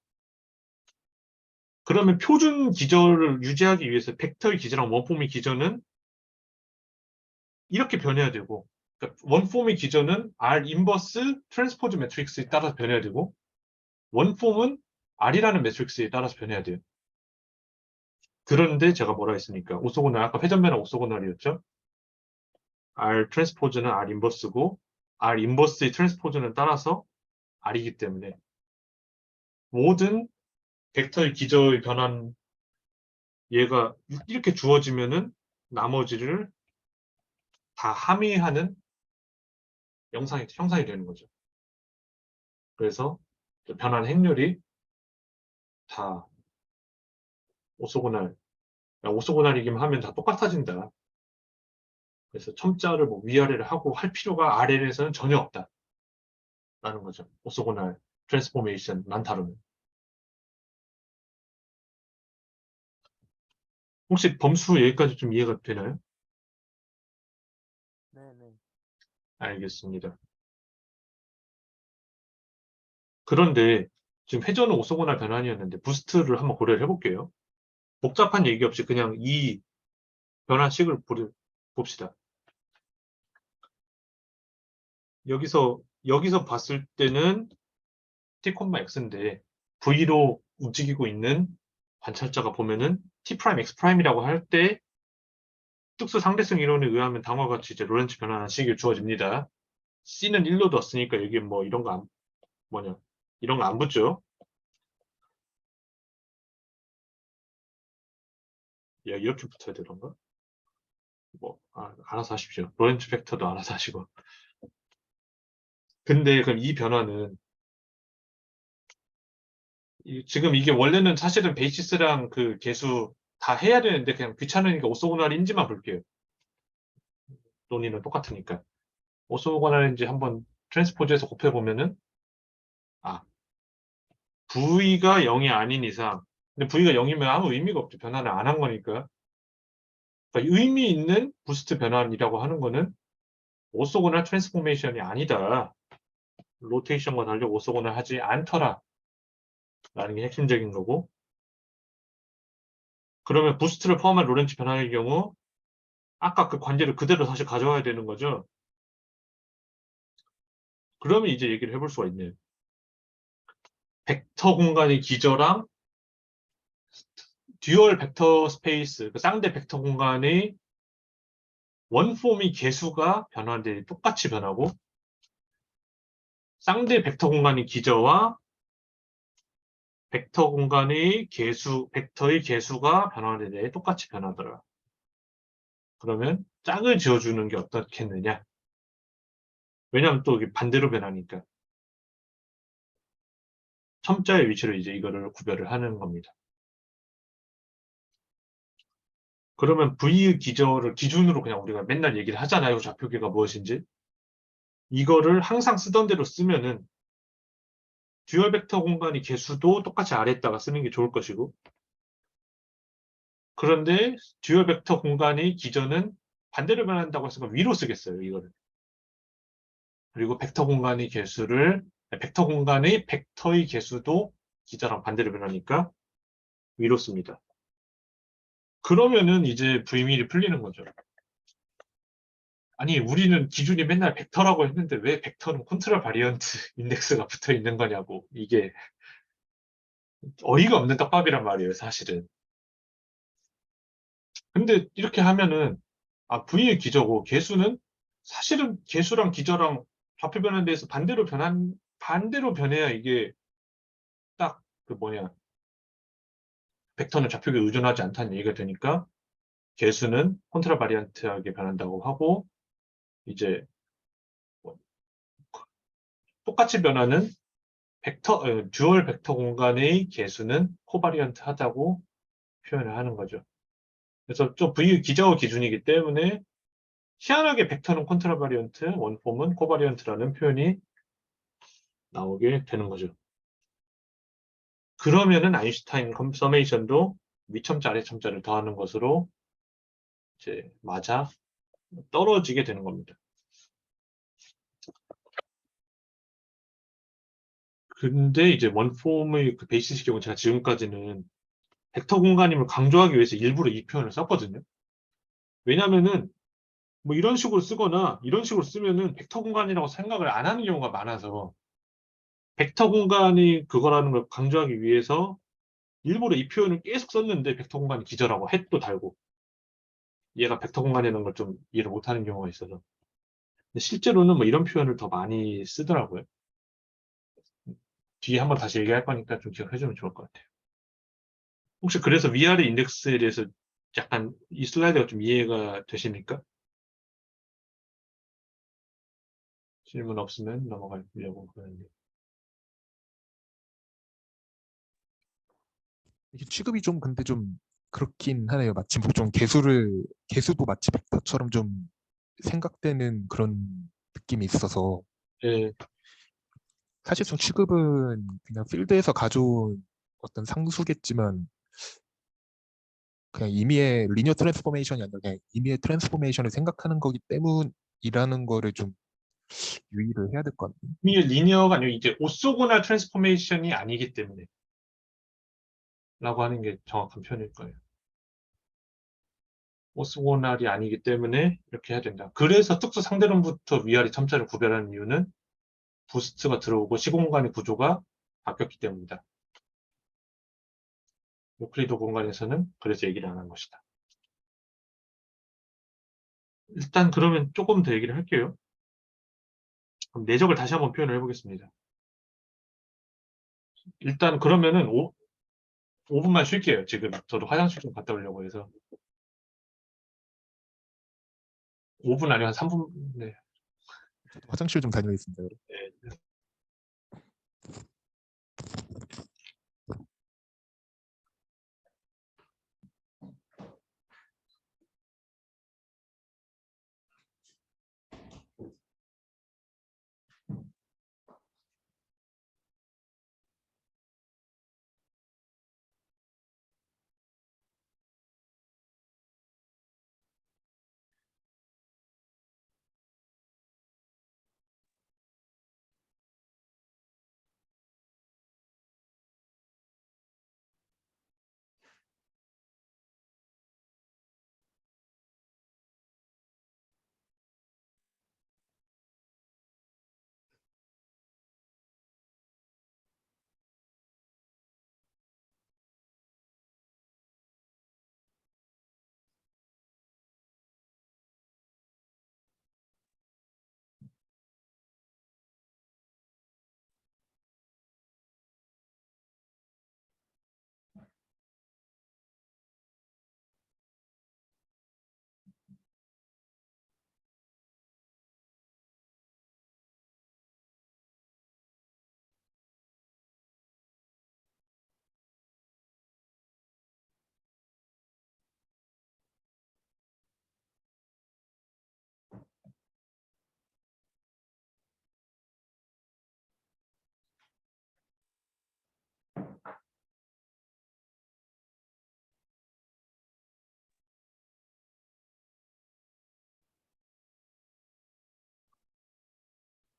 그러면 표준 기저를 유지하기 위해서 벡터의 기저랑 원폼의 기저는 이렇게 변해야 되고, 그러니까 원폼의 기저는 R 인버스 트랜스포즈 매트릭스에 따라서 변해야 되고, 원폼은 R이라는 매트릭스에 따라서 변해야 돼요. 그런데 제가 뭐라 했습니까? 오소고날, 아까 회전변화 오소고날이었죠? R 트랜스포즈는 R 인버스고, R 인버스의 트랜스포즈는 따라서 R이기 때문에 모든 벡터의 기저의 변환 얘가 이렇게 주어지면은 나머지를 다 함의하는 형상이 되는 거죠. 그래서 변환 행렬이 다 오소고날이기만 하면 다 똑같아진다. 그래서 첨자를 뭐 위아래를 하고 할 필요가 RL에서는 전혀 없다. 라는 거죠. 오소고날 트랜스포메이션만 다루면. 혹시 범수 여기까지 좀 이해가 되나요? 네네. 알겠습니다. 그런데 지금 회전은 오소고날 변환이었는데 부스트를 한번 고려를 해볼게요. 복잡한 얘기 없이 그냥 이 변환식을 봅시다. 여기서 봤을 때는 t, x인데 v로 움직이고 있는 관찰자가 보면은 t', x'이라고 할 때 특수 상대성 이론에 의하면 다음과 같이 이제 로렌츠 변환한 식이 주어집니다. c는 1로 뒀으니까 여기 뭐 이런 거 이런 거 안 붙죠? 야, 이렇게 붙어야 되던가? 알아서 하십시오. 로렌츠 팩터도 알아서 하시고. 근데 그럼 이 변화는 지금 이게 원래는 사실은 베이시스랑 그 개수 다 해야 되는데 그냥 귀찮으니까 오소고날인지만 볼게요. 논의는 똑같으니까. 오소고날인지 한번 트랜스포즈해서 곱해보면은 V가 0이 아닌 이상, 근데 V가 0이면 아무 의미가 없죠. 변환을 안 한 거니까. 그러니까 의미 있는 부스트 변환이라고 하는 거는 오소고날 트랜스포메이션이 아니다. 로테이션과 달리 오소고날 하지 않더라. 라는 게 핵심적인 거고. 그러면 부스트를 포함한 로렌츠 변환의 경우 아까 그 관계를 그대로 다시 가져와야 되는 거죠. 그러면 이제 얘기를 해볼 수가 있네요. 벡터 공간의 기저랑 듀얼 벡터 스페이스, 그 쌍대 벡터 공간의 원폼의 개수가 변화인데 똑같이 변하고 쌍대 벡터 공간의 기저와 벡터 공간의 벡터의 개수가 변화하는 데 똑같이 변하더라. 그러면 짝을 지어주는 게 어떻겠느냐? 왜냐하면 또 이게 반대로 변하니까. 첨자의 위치로 이제 이거를 구별을 하는 겁니다. 그러면 V의 기저를 기준으로 그냥 우리가 맨날 얘기를 하잖아요. 좌표계가 무엇인지. 이거를 항상 쓰던 대로 쓰면은 듀얼 벡터 공간의 개수도 똑같이 아래에다가 쓰는 게 좋을 것이고 그런데 듀얼 벡터 공간의 기저는 반대로 변한다고 해서 위로 쓰겠어요. 이거를. 그리고 벡터 공간의 벡터의 개수도 기저랑 반대로 변하니까 위로 씁니다. 그러면은 이제 V밀이 풀리는 거죠. 아니, 우리는 기준이 맨날 벡터라고 했는데 왜 벡터는 컨트롤 바리언트 인덱스가 붙어 있는 거냐고. 이게 어이가 없는 떡밥이란 말이에요, 사실은. 근데 이렇게 하면은 V의 기저고 개수는 사실은 개수랑 기저랑 좌표 변환에 대해서 반대로 변해야 이게 딱 벡터는 좌표에 의존하지 않다는 얘기가 되니까 개수는 컨트라 바리안트하게 변한다고 하고 이제 뭐 똑같이 변하는 듀얼 벡터 공간의 개수는 코바리언트 하다고 표현을 하는 거죠. 그래서 좀 V 기저 기준이기 때문에 희한하게 벡터는 컨트라 바리언트, 원폼은 코바리언트라는 표현이 나오게 되는 거죠. 그러면은 아인슈타인 서메이션도 위첨자 아래첨자를 더하는 것으로 이제 맞아 떨어지게 되는 겁니다. 근데 이제 원폼의 그 베이시스 경우 제가 지금까지는 벡터 공간임을 강조하기 위해서 일부러 이 표현을 썼거든요. 왜냐면은 뭐 이런 식으로 쓰거나 이런 식으로 쓰면은 벡터 공간이라고 생각을 안 하는 경우가 많아서 벡터 공간이 그거라는 걸 강조하기 위해서 일부러 이 표현을 계속 썼는데 벡터 공간이 기절하고 햇도 달고 얘가 벡터 공간이라는 걸 좀 이해를 못하는 경우가 있어서 근데 실제로는 뭐 이런 표현을 더 많이 쓰더라고요. 뒤에 한번 다시 얘기할 거니까 좀 기억해주면 좋을 것 같아요. 혹시 그래서 위아래 인덱스에 대해서 약간 이 슬라이드가 좀 이해가 되십니까? 질문 없으면 넘어가려고 하는데. 이게 취급이 좀 근데 좀 그렇긴 하네요. 마치 뭐좀 개수도 마치 벡터처럼 좀 생각되는 그런 느낌이 있어서 예, 사실상 취급은 그냥 필드에서 가져온 어떤 상수겠지만 그냥 임의의 리니어 트랜스포메이션이 아니라 그냥 임의의 트랜스포메이션을 생각하는 거기 때문이라는 거를 좀 유의를 해야 될 것 같아요. 이게 리니어가 아니고 이제 오소고날 트랜스포메이션이 아니기 때문에 라고 하는 게 정확한 표현일 거예요. 오소고날이 아니기 때문에 이렇게 해야 된다. 그래서 특수 상대론부터 위아래 첨자를 구별하는 이유는 부스트가 들어오고 시공간의 구조가 바뀌었기 때문이다. 유클리드 공간에서는 그래서 얘기를 안 한 것이다. 일단 그러면 조금 더 얘기를 할게요. 그럼 내적을 다시 한번 표현을 해보겠습니다. 일단 그러면은 5분만 쉴게요. 지금 저도 화장실 좀 갔다 오려고 해서 5분 아니면 한 3분. 네. 저도 화장실 좀 다녀오겠습니다. 여러분. 네.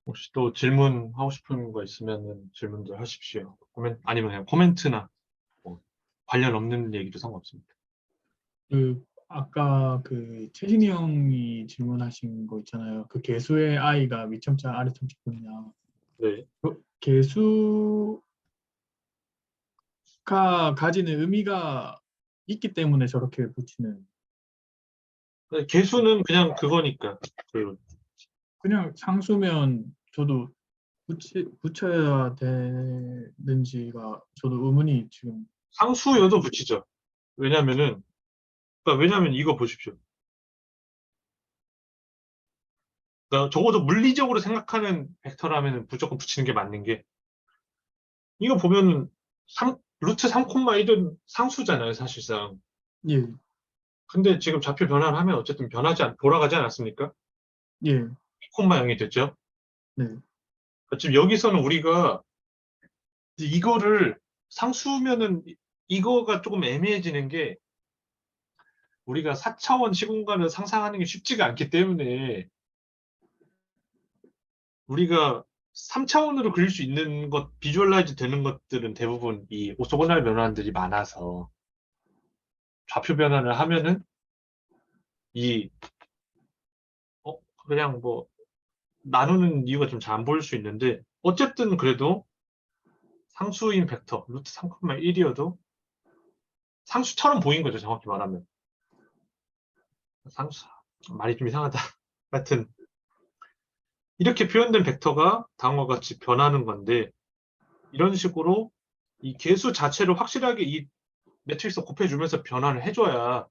혹시 또 질문하고 싶은 거 있으면 질문들 하십시오. 아니면 그냥 코멘트나 뭐 관련 없는 얘기도 상관없습니다. 그 아까 그 최진희 형이 질문하신 거 있잖아요. 그 개수의 i가 위첨자 아래첨자냐. 네. 개수가 가지는 의미가 있기 때문에 저렇게 붙이는. 개수는 그냥 그거니까. 그냥 상수면 저도 붙여야 되는지가 저도 의문이 지금. 상수여도 붙이죠. 왜냐면은, 그러니까 왜냐면 이거 보십시오. 그러니까 적어도 물리적으로 생각하는 벡터라면 무조건 붙이는 게 맞는 게, 이거 보면은 루트 3,1은 상수잖아요, 사실상. 예, 근데 지금 좌표 변화를 하면 어쨌든 돌아가지 않았습니까? 예, 2,0이 됐죠? 네, 지금 여기서는 우리가 이거를 상수면은 이거가 조금 애매해지는 게 우리가 4차원 시공간을 상상하는 게 쉽지가 않기 때문에 우리가 3차원으로 그릴 수 있는 것, 비주얼라이즈 되는 것들은 대부분 이 오토고날 변환들이 많아서 좌표 변환을 하면은 이 그냥 뭐 나누는 이유가 좀 잘 안 보일 수 있는데 어쨌든 그래도 상수인 벡터 루트 3,1이어도 상수처럼 보인 거죠. 정확히 말하면 상수 말이 좀 이상하다. 하여튼 이렇게 표현된 벡터가 다음과 같이 변하는 건데 이런 식으로 이 개수 자체를 확실하게 이 매트릭스 곱해주면서 변환을 해줘야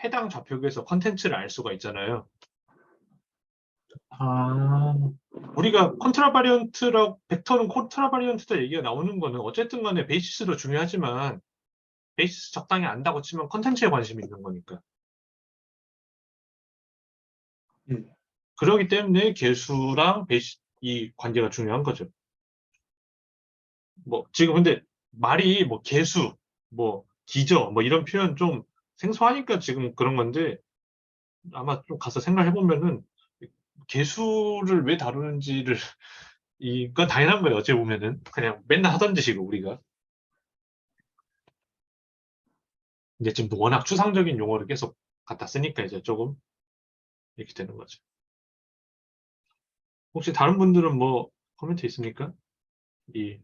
해당 좌표계에서 컨텐츠를 알 수가 있잖아요. 아, 우리가 컨트라 바리언트라고 벡터는 컨트라 바리언트다 얘기가 나오는 거는 어쨌든 간에 베이시스도 중요하지만 베이시스 적당히 안다고 치면 컨텐츠에 관심이 있는 거니까. 그렇기 때문에 개수랑 베이시 이 관계가 중요한 거죠. 뭐 지금 근데 말이 뭐 개수, 뭐 기저, 뭐 이런 표현 좀 생소하니까 지금 그런 건데 아마 좀 가서 생각해 보면은 개수를 왜 다루는지를 이건 당연한 거예요. 어찌 보면은 그냥 맨날 하던 짓이고 우리가 이제 지금 워낙 추상적인 용어를 계속 갖다 쓰니까 이제 조금 이렇게 되는 거죠. 혹시 다른 분들은 뭐 코멘트 있습니까? 이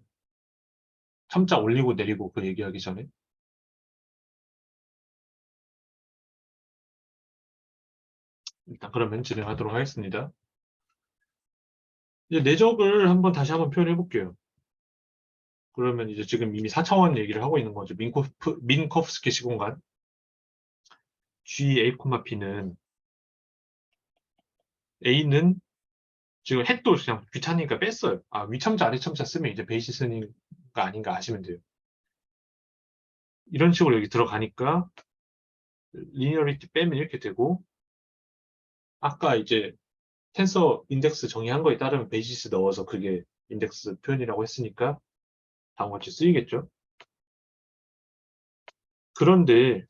첨자 올리고 내리고 그 얘기하기 전에. 일단 그러면 진행하도록 하겠습니다. 이제 내적을 다시 한번 표현해 볼게요. 그러면 이제 지금 이미 4차원 얘기를 하고 있는 거죠. 민코프스키 시공간 G, A, B는 A는 지금 핵도 그냥 귀찮으니까 뺐어요. 아, 위첨자, 아래첨자 쓰면 이제 베이시스가 아닌가 하시면 돼요. 이런 식으로 여기 들어가니까 리니어리티 빼면 이렇게 되고 아까 이제 텐서 인덱스 정의한 거에 따르면 베이시스 넣어서 그게 인덱스 표현이라고 했으니까 다음과 같이 쓰이겠죠. 그런데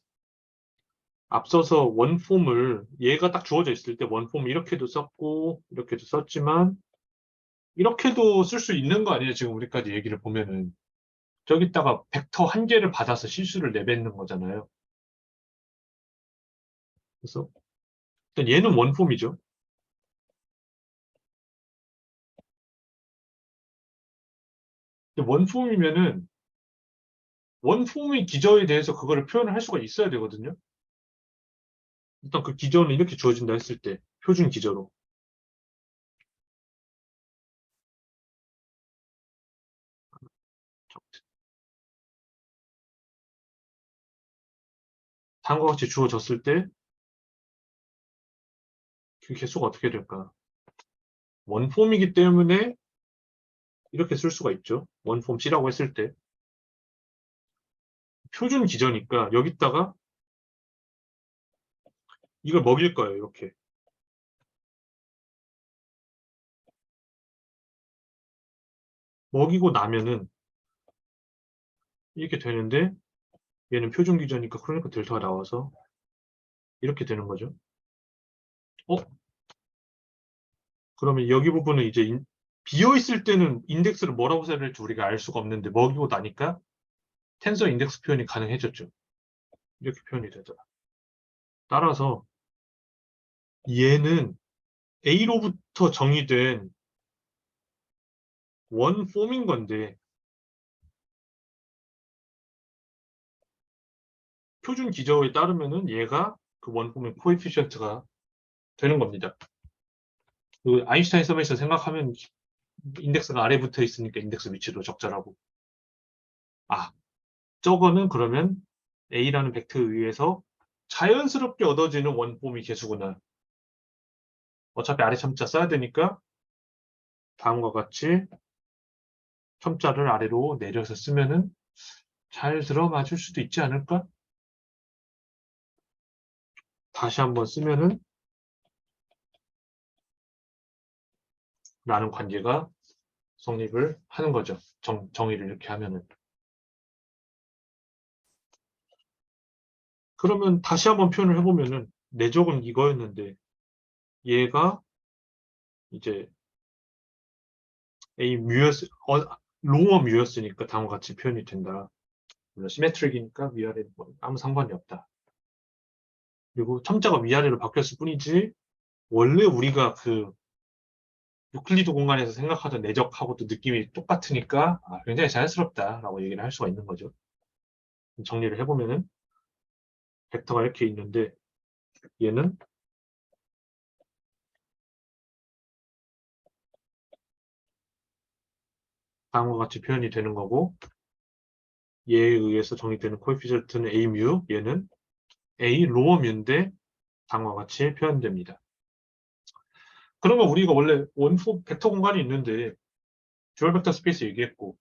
앞서서 원폼을 얘가 딱 주어져 있을 때 원폼 이렇게도 썼고 이렇게도 썼지만 이렇게도 쓸 수 있는 거 아니에요? 지금 우리까지 얘기를 보면은 저기다가 벡터 한 개를 받아서 실수를 내뱉는 거잖아요. 그래서 일단 얘는 원폼이죠. 근데 원폼이면은 원폼의 기저에 대해서 그거를 표현을 할 수가 있어야 되거든요. 일단 그 기저는 이렇게 주어진다 했을 때 표준 기저로 다음과 같이 주어졌을 때 그 개수가 어떻게 될까? 원폼이기 때문에 이렇게 쓸 수가 있죠. 원폼 C라고 했을 때 표준 기저니까 여기다가 이걸 먹일 거예요. 이렇게 먹이고 나면은 이렇게 되는데 얘는 표준 기저니까 그러니까 델타가 나와서 이렇게 되는 거죠. 어? 그러면 여기 부분은 이제 비어 있을 때는 인덱스를 뭐라고 써야 될지 우리가 알 수가 없는데 먹이고 나니까 텐서 인덱스 표현이 가능해졌죠. 이렇게 표현이 되더라. 따라서 얘는 A로부터 정의된 원폼인 건데 표준 기저에 따르면은 얘가 그 원폼의 코에피션트가 되는 겁니다. 그 아인슈타인 서메이션 생각하면 인덱스가 아래 붙어 있으니까 인덱스 위치도 적절하고 아 저거는 그러면 A라는 벡터에 의해서 자연스럽게 얻어지는 원폼이 개수구나. 어차피 아래 첨자 써야 되니까 다음과 같이 첨자를 아래로 내려서 쓰면은 잘 들어맞을 수도 있지 않을까? 다시 한번 쓰면은 라는 관계가 성립을 하는 거죠. 정의를 이렇게 하면은. 그러면 다시 한번 표현을 해보면은 내적은 이거였는데 얘가 이제 A 뮤였, 로어 뮤였으니까 다음과 같이 표현이 된다. 물론 시메트릭이니까 위아래 뭐 아무 상관이 없다. 그리고 첨자가 위아래로 바뀌었을 뿐이지 원래 우리가 그 유클리드 공간에서 생각하던 내적하고도 느낌이 똑같으니까 굉장히 자연스럽다라고 얘기를 할 수가 있는 거죠. 정리를 해보면은 벡터가 이렇게 있는데 얘는 다음과 같이 표현이 되는 거고 얘에 의해서 정의되는 코에피션트는 A 뮤, 얘는 A 로어 뮤인데 다음과 같이 표현됩니다. 그러면 우리가 원래 원포 벡터 공간이 있는데 듀얼 벡터 스페이스 얘기했고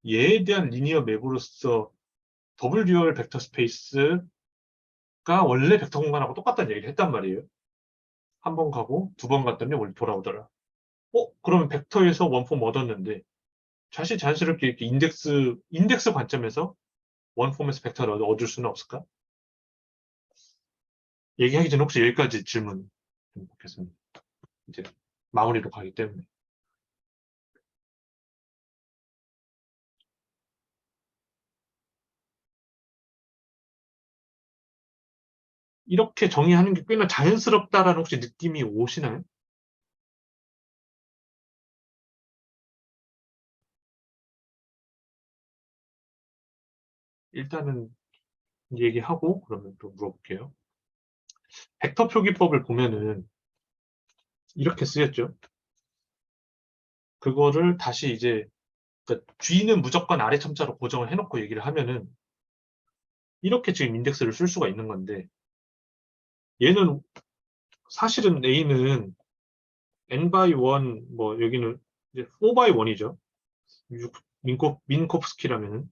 얘에 대한 리니어 맵으로서 더블 듀얼 벡터 스페이스가 원래 벡터 공간하고 똑같다는 얘기를 했단 말이에요. 한 번 가고 두 번 갔더니 원래 돌아오더라. 그러면 벡터에서 원폼 얻었는데 사실 자연스럽게 이렇게 인덱스 관점에서 원폼에서 벡터를 얻을 수는 없을까? 얘기하기 전에 혹시 여기까지 질문 좀 받겠습니다. 이제 마무리로 가기 때문에. 이렇게 정의하는 게 꽤나 자연스럽다라는 혹시 느낌이 오시나요? 일단은 얘기하고 그러면 또 물어볼게요. 벡터 표기법을 보면은 이렇게 쓰였죠. 그거를 다시 이제 그러니까 G는 무조건 아래 첨자로 고정을 해놓고 얘기를 하면은 이렇게 지금 인덱스를 쓸 수가 있는 건데 얘는 사실은 A는 n by 1, 뭐 여기는 이제 4 by 1이죠. 민코프스키라면은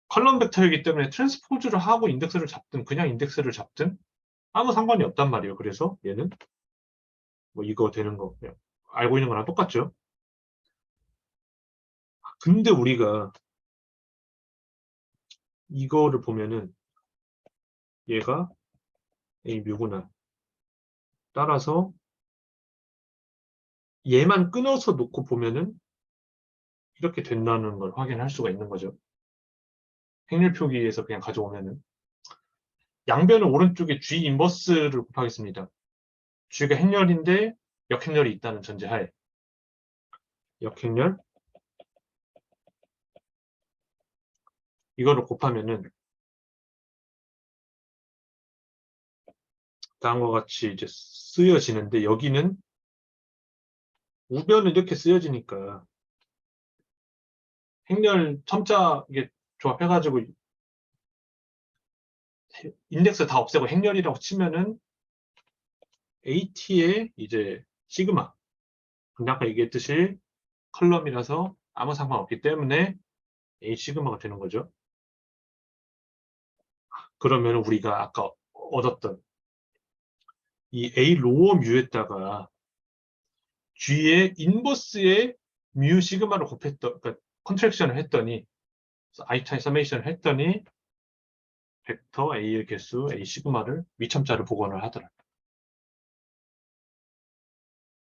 컬럼 벡터이기 때문에 트랜스포즈를 하고 인덱스를 잡든 그냥 인덱스를 잡든 아무 상관이 없단 말이에요. 그래서 얘는 뭐 이거 되는 거 그냥 알고 있는 거랑 똑같죠. 근데 우리가 이거를 보면은 얘가 A 뮤구나. 따라서 얘만 끊어서 놓고 보면은 이렇게 된다는 걸 확인할 수가 있는 거죠. 행렬 표기에서 그냥 가져오면은 양변은 오른쪽에 G 인버스를 곱하겠습니다. G가 행렬인데 역행렬이 있다는 전제하에 역행렬 이거를 곱하면은 다음과 같이 이제 쓰여지는데 여기는 우변은 이렇게 쓰여지니까 행렬 첨자 이게 조합해가지고 인덱스 다 없애고 행렬이라고 치면은 AT의 이제 시그마. 근데 아까 얘기했듯이 컬럼이라서 아무 상관없기 때문에 A 시그마가 되는 거죠. 그러면 우리가 아까 얻었던 이 A 로어 뮤에다가 G의 인버스의 뮤 시그마를 곱했던, 그러니까 컨트랙션을 했더니 I 차이 서메이션을 했더니 벡터 A의 개수 A 시그마를 위첨자를 복원을 하더라.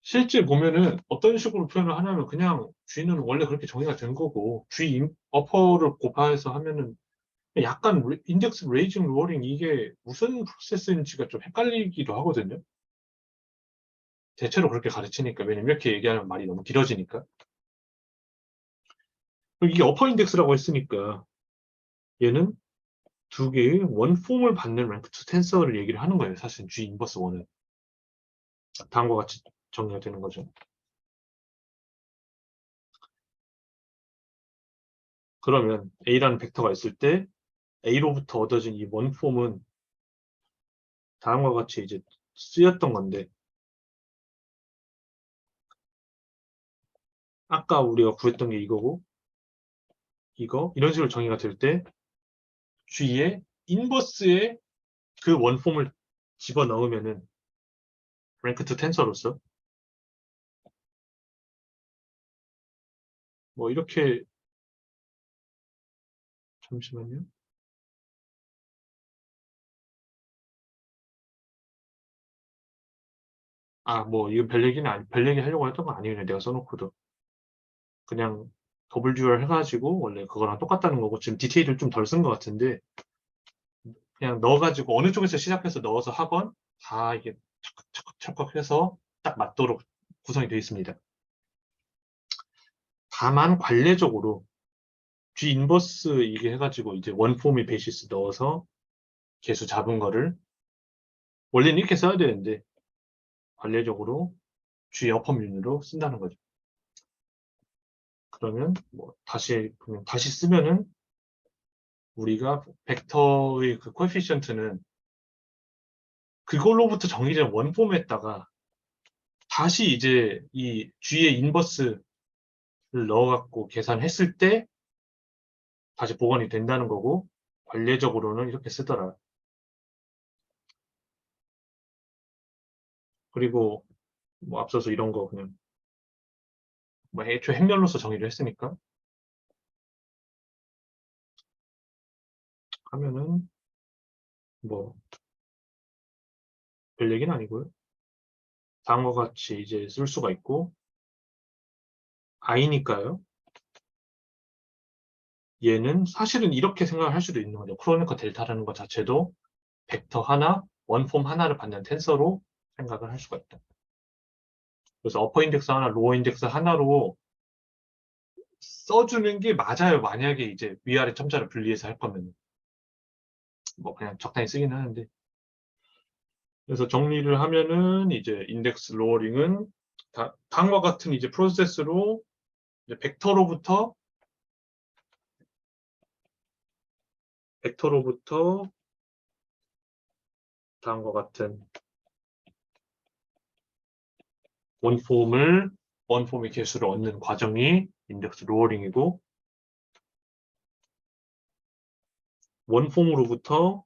실제 보면은 어떤 식으로 표현을 하냐면 그냥 G는 원래 그렇게 정의가 된 거고 G 어퍼를 곱해서 하면은 약간 인덱스 레이징 로어링 이게 무슨 프로세스인지가 좀 헷갈리기도 하거든요. 대체로 그렇게 가르치니까 왜냐면 이렇게 얘기하면 말이 너무 길어지니까 이게 어퍼 인덱스라고 했으니까 얘는 두 개의 원폼을 받는 랭크 투 텐서를 얘기를 하는 거예요. 사실 G 인버스 1은 다음과 같이 정리가 되는 거죠. 그러면 A라는 벡터가 있을 때 A로부터 얻어진 이 원폼은 다음과 같이 이제 쓰였던 건데 아까 우리가 구했던 게 이거고 이거 이런 식으로 정의가 될 때 G의 인버스에 그 원폼을 집어넣으면은 랭크 투 텐서로서 뭐 이렇게 잠시만요. 뭐 이거 별 얘기는 별 얘기 하려고 했던 거 아니에요. 내가 써놓고도 그냥 더블 듀얼 해가지고 원래 그거랑 똑같다는 거고 지금 디테일을 좀 덜 쓴 것 같은데 그냥 넣어가지고 어느 쪽에서 시작해서 넣어서 하건 다 이게 척척척척 해서 딱 맞도록 구성이 되어 있습니다. 다만 관례적으로 G 인버스 이게 해가지고 이제 원폼이 베이시스 넣어서 개수 잡은 거를 원래는 이렇게 써야 되는데 관례적으로 G 어퍼뮴으로 쓴다는 거죠. 그러면 뭐 그냥 다시 쓰면은 우리가 벡터의 그 코에피션트는 그걸로부터 정의된 원폼에다가 다시 이제 이 G의 인버스를 넣어갖고 계산했을 때 다시 복원이 된다는 거고 관례적으로는 이렇게 쓰더라. 그리고 뭐 앞서서 이런 거 그냥 뭐 애초에 행렬로서 정의를 했으니까 하면은 뭐 별 얘기는 아니고요. 다음과 같이 이제 쓸 수가 있고 i니까요. 얘는 사실은 이렇게 생각을 할 수도 있는 거죠. 크로니커 델타라는 것 자체도 벡터 하나, 원폼 하나를 받는 텐서로 생각을 할 수가 있다. 그래서 어퍼 인덱스 하나, 로어 인덱스 하나로 써주는 게 맞아요. 만약에 이제 위아래 첨자를 분리해서 할 거면 뭐 그냥 적당히 쓰긴 하는데 그래서 정리를 하면은 이제 인덱스 로어링은 다음과 같은 이제 프로세스로 이제 벡터로부터 다음과 같은 원폼의 개수를 얻는 과정이 인덱스 로어링이고 원폼으로부터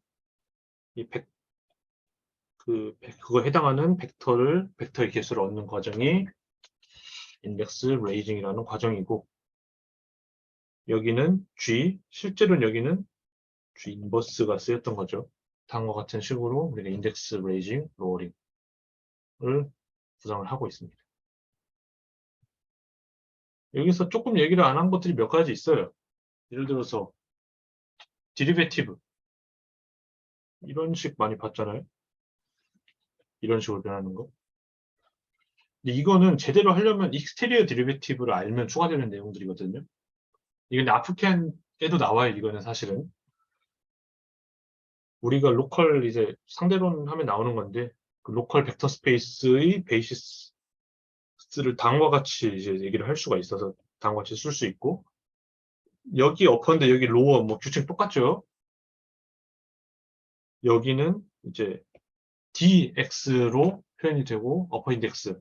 그거 해당하는 벡터의 개수를 얻는 과정이 인덱스 레이징이라는 과정이고 여기는 실제로는 여기는 G 인버스가 쓰였던 거죠. 다음과 같은 식으로 우리가 인덱스 레이징, 로어링을 구성을 하고 있습니다. 여기서 조금 얘기를 안 한 것들이 몇 가지 있어요. 예를 들어서 디리베티브 이런 식 많이 봤잖아요. 이런 식으로 변하는 거. 근데 이거는 제대로 하려면 익스테리어 디리베티브를 알면 추가되는 내용들이거든요. 이건 아프캔에도 나와요. 이거는 사실은 우리가 로컬 이제 상대론 하면 나오는 건데 그 로컬 벡터 스페이스의 베이시스를 다음과 같이 이제 얘기를 할 수가 있어서 다음과 같이 쓸 수 있고 여기 어퍼인데 여기 로어 뭐 규칙 똑같죠. 여기는 이제 dx로 표현이 되고 어퍼 인덱스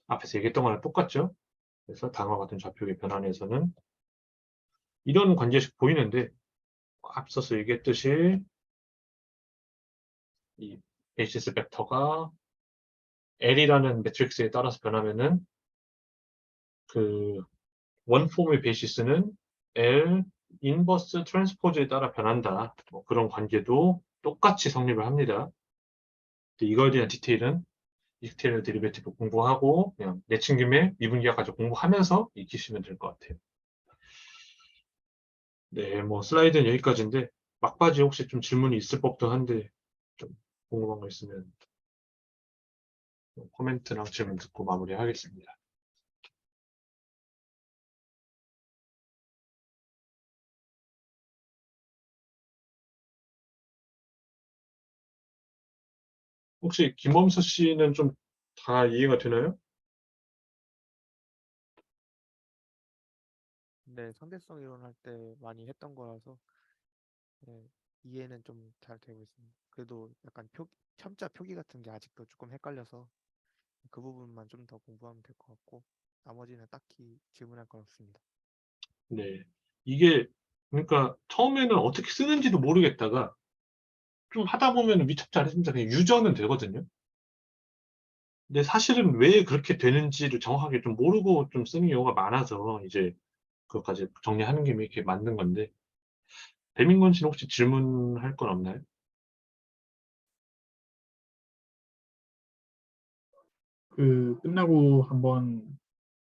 앞에서 얘기했던 거랑 똑같죠. 그래서 다음과 같은 좌표의 변환에서는 이런 관계식 보이는데 앞서서 얘기했듯이 이 베이시스 벡터가 L이라는 매트릭스에 따라서 변하면은 그 원폼의 베이시스는 L 인버스 트랜스포즈에 따라 변한다. 뭐 그런 관계도 똑같이 성립을 합니다. 이거에 대한 디테일은 익스테리어 데리베티브 공부하고 그냥 내친 김에 미분기하까지 공부하면서 익히시면 될 것 같아요. 네, 뭐 슬라이드는 여기까지인데 막바지 혹시 좀 질문이 있을 법도 한데 좀 궁금한 거 있으면 코멘트랑 질문 듣고 마무리하겠습니다. 혹시 김범수 씨는 좀 다 이해가 되나요? 네, 상대성 이론 할 때 많이 했던 거라서 네, 이해는 좀 잘 되고 있습니다. 그래도 약간 첨자 표기 같은 게 아직도 조금 헷갈려서 그 부분만 좀 더 공부하면 될 것 같고 나머지는 딱히 질문할 건 없습니다. 네. 이게 그러니까 처음에는 어떻게 쓰는지도 모르겠다가 좀 하다 보면 위chấp 잘했습니다. 그냥 유저는 되거든요. 근데 사실은 왜 그렇게 되는지를 정확하게 좀 모르고 좀 쓰는 경우가 많아서 이제 그것까지 정리하는 김에 이렇게 만든 건데, 배민건 씨는 혹시 질문할 건 없나요? 그 끝나고 한번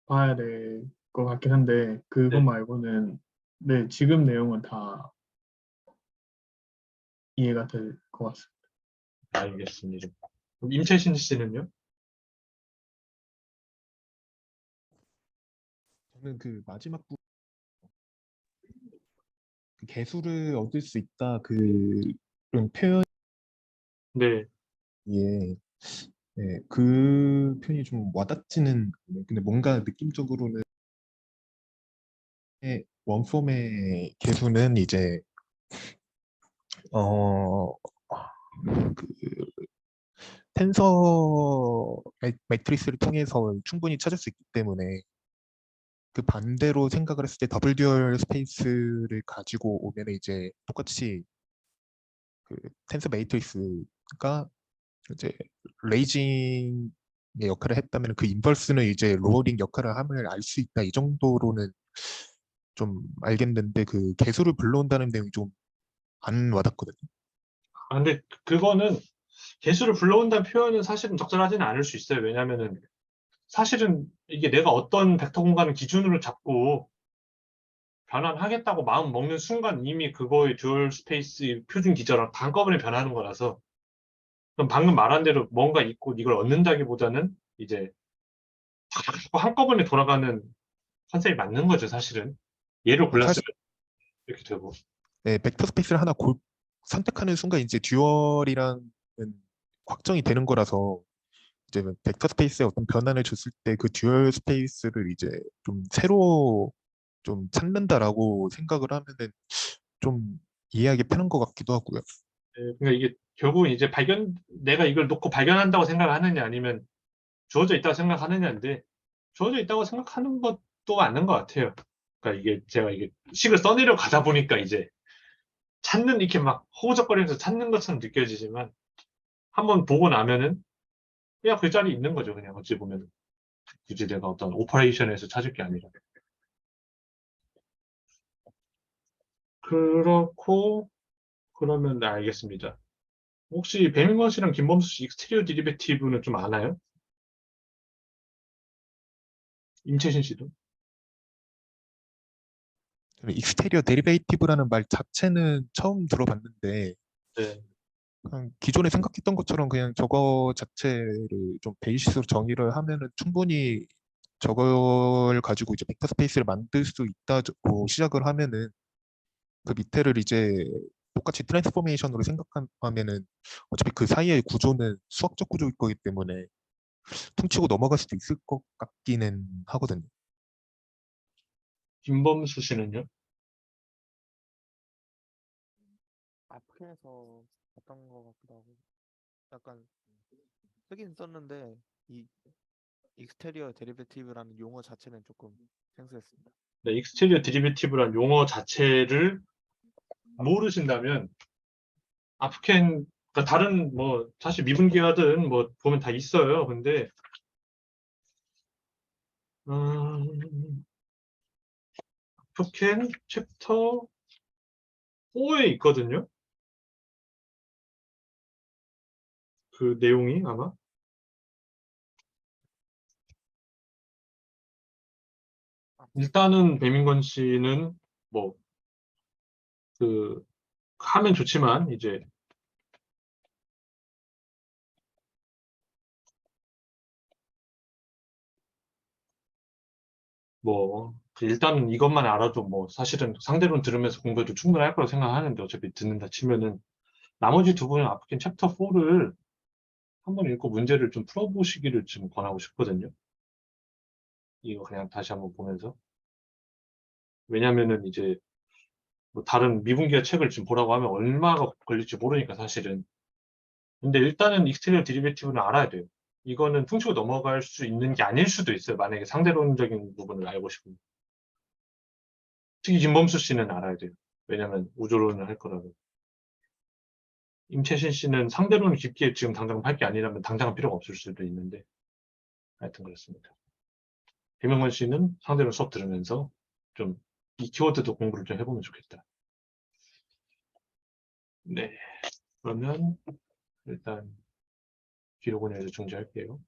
봐야 될 것 같긴 한데 그것 네, 말고는 네, 지금 내용은 다 이해가 될 것 같습니다. 알겠습니다. 그럼 임채신 씨는요? 저는 그 마지막 그 개수를 얻을 수 있다 그런 표현이 네, 네, 그 표현이 좀 와닿지는 않네요. 근데 뭔가 느낌적으로는 원폼의 개수는 이제 어, 그 텐서 매트리스를 통해서 충분히 찾을 수 있기 때문에 그 반대로 생각을 했을 때 더블 듀얼 스페이스를 가지고 오면 이제 똑같이 그 텐서 매트리스가 이제 레이징의 역할을 했다면 그 인버스는 이제 로어링 역할을 함을 알 수 있다 이 정도로는 좀 알겠는데 그 개수를 불러온다는 내용이 좀 안 와닿거든요. 아, 근데 그거는 개수를 불러온다는 표현은 사실은 적절하지는 않을 수 있어요. 왜냐면은 사실은 이게 내가 어떤 벡터 공간을 기준으로 잡고 변환하겠다고 마음 먹는 순간 이미 그거의 듀얼 스페이스 표준 기저랑 한꺼번에 변하는 거라서, 그럼 방금 말한 대로 뭔가 있고 이걸 얻는다기보다는 이제 한꺼번에 돌아가는 컨셉이 맞는 거죠, 사실은. 얘를 사실 골랐으면 이렇게 되고. 벡터 스페이스를 하나 선택하는 순간 이제 듀얼이랑은 확정이 되는 거라서 이제 벡터 스페이스에 어떤 변환을 줬을 때 그 듀얼 스페이스를 이제 좀 새로 좀 찾는다라고 생각을 하면은 좀 이해하기 편한 것 같기도 하고요. 그러니까 이게 결국은 이제 내가 이걸 놓고 발견한다고 생각하느냐 아니면 주어져 있다고 생각하느냐인데, 주어져 있다고 생각하는 것도 맞는 것 같아요. 그러니까 이게 제가 이게 식을 써내려 가다 보니까 이제 이렇게 막 허우적거리면서 찾는 것처럼 느껴지지만, 한번 보고 나면은 그냥 그 자리에 있는 거죠. 그냥 어찌 보면. 굳이 내가 어떤 오퍼레이션에서 찾을 게 아니라. 그렇고, 그러면 네, 알겠습니다. 혹시 배민건 씨랑 김범수 씨 익스테리어 디리베티브는 좀 아나요? 임채신 씨도? 저는 익스테리어 데리베이티브라는 말 자체는 처음 들어봤는데 네. 그냥 기존에 생각했던 것처럼 그냥 저거 자체를 좀 베이시스로 정의를 하면은 충분히 저걸 가지고 이제 벡터 스페이스를 만들 수 있다고 시작을 하면은 그 밑에를 이제 똑같이 트랜스포메이션으로 생각하면은 어차피 그 사이의 구조는 수학적 구조일 거기 때문에 퉁치고 넘어갈 수도 있을 것 같기는 하거든요. 김범수 씨는요? 아프에서 봤던 것 같기도 하고 약간 쓰긴 썼는데 이 익스테리어 데리베티브라는 용어 자체는 조금 생소했습니다. 네, 익스테리어 디리베티브란 용어 자체를 모르신다면 아프켄, 그러니까 다른 뭐 사실 미분기하든 뭐 보면 다 있어요. 근데 음, 아프켄 챕터 4에 있거든요. 그 내용이 아마 아, 일단은 배민건 씨는 뭐 그 하면 좋지만 이제 뭐 일단 이것만 알아도 뭐 사실은 상대론 들으면서 공부해도 충분할 거라고 생각하는데, 어차피 듣는다 치면은 나머지 두 분은 아프켄 챕터 4를 한번 읽고 문제를 좀 풀어보시기를 지금 권하고 싶거든요. 이거 그냥 다시 한번 보면서. 왜냐면은 이제 뭐 다른 미분기의 책을 지금 보라고 하면 얼마가 걸릴지 모르니까 사실은. 근데 일단은 익스테리어 디리베티브는 알아야 돼요. 이거는 퉁치고 넘어갈 수 있는 게 아닐 수도 있어요. 만약에 상대론적인 부분을 알고 싶으면. 특히 김범수 씨는 알아야 돼요. 왜냐면 우주론을 할 거라고. 임채신 씨는 상대론을 깊게 지금 당장 할 게 아니라면 당장은 필요가 없을 수도 있는데, 하여튼 그렇습니다. 김영건 씨는 상대론 수업 들으면서 좀 이 키워드도 공부를 좀 해보면 좋겠다. 네, 그러면 일단 기록은 여기서 중지할게요.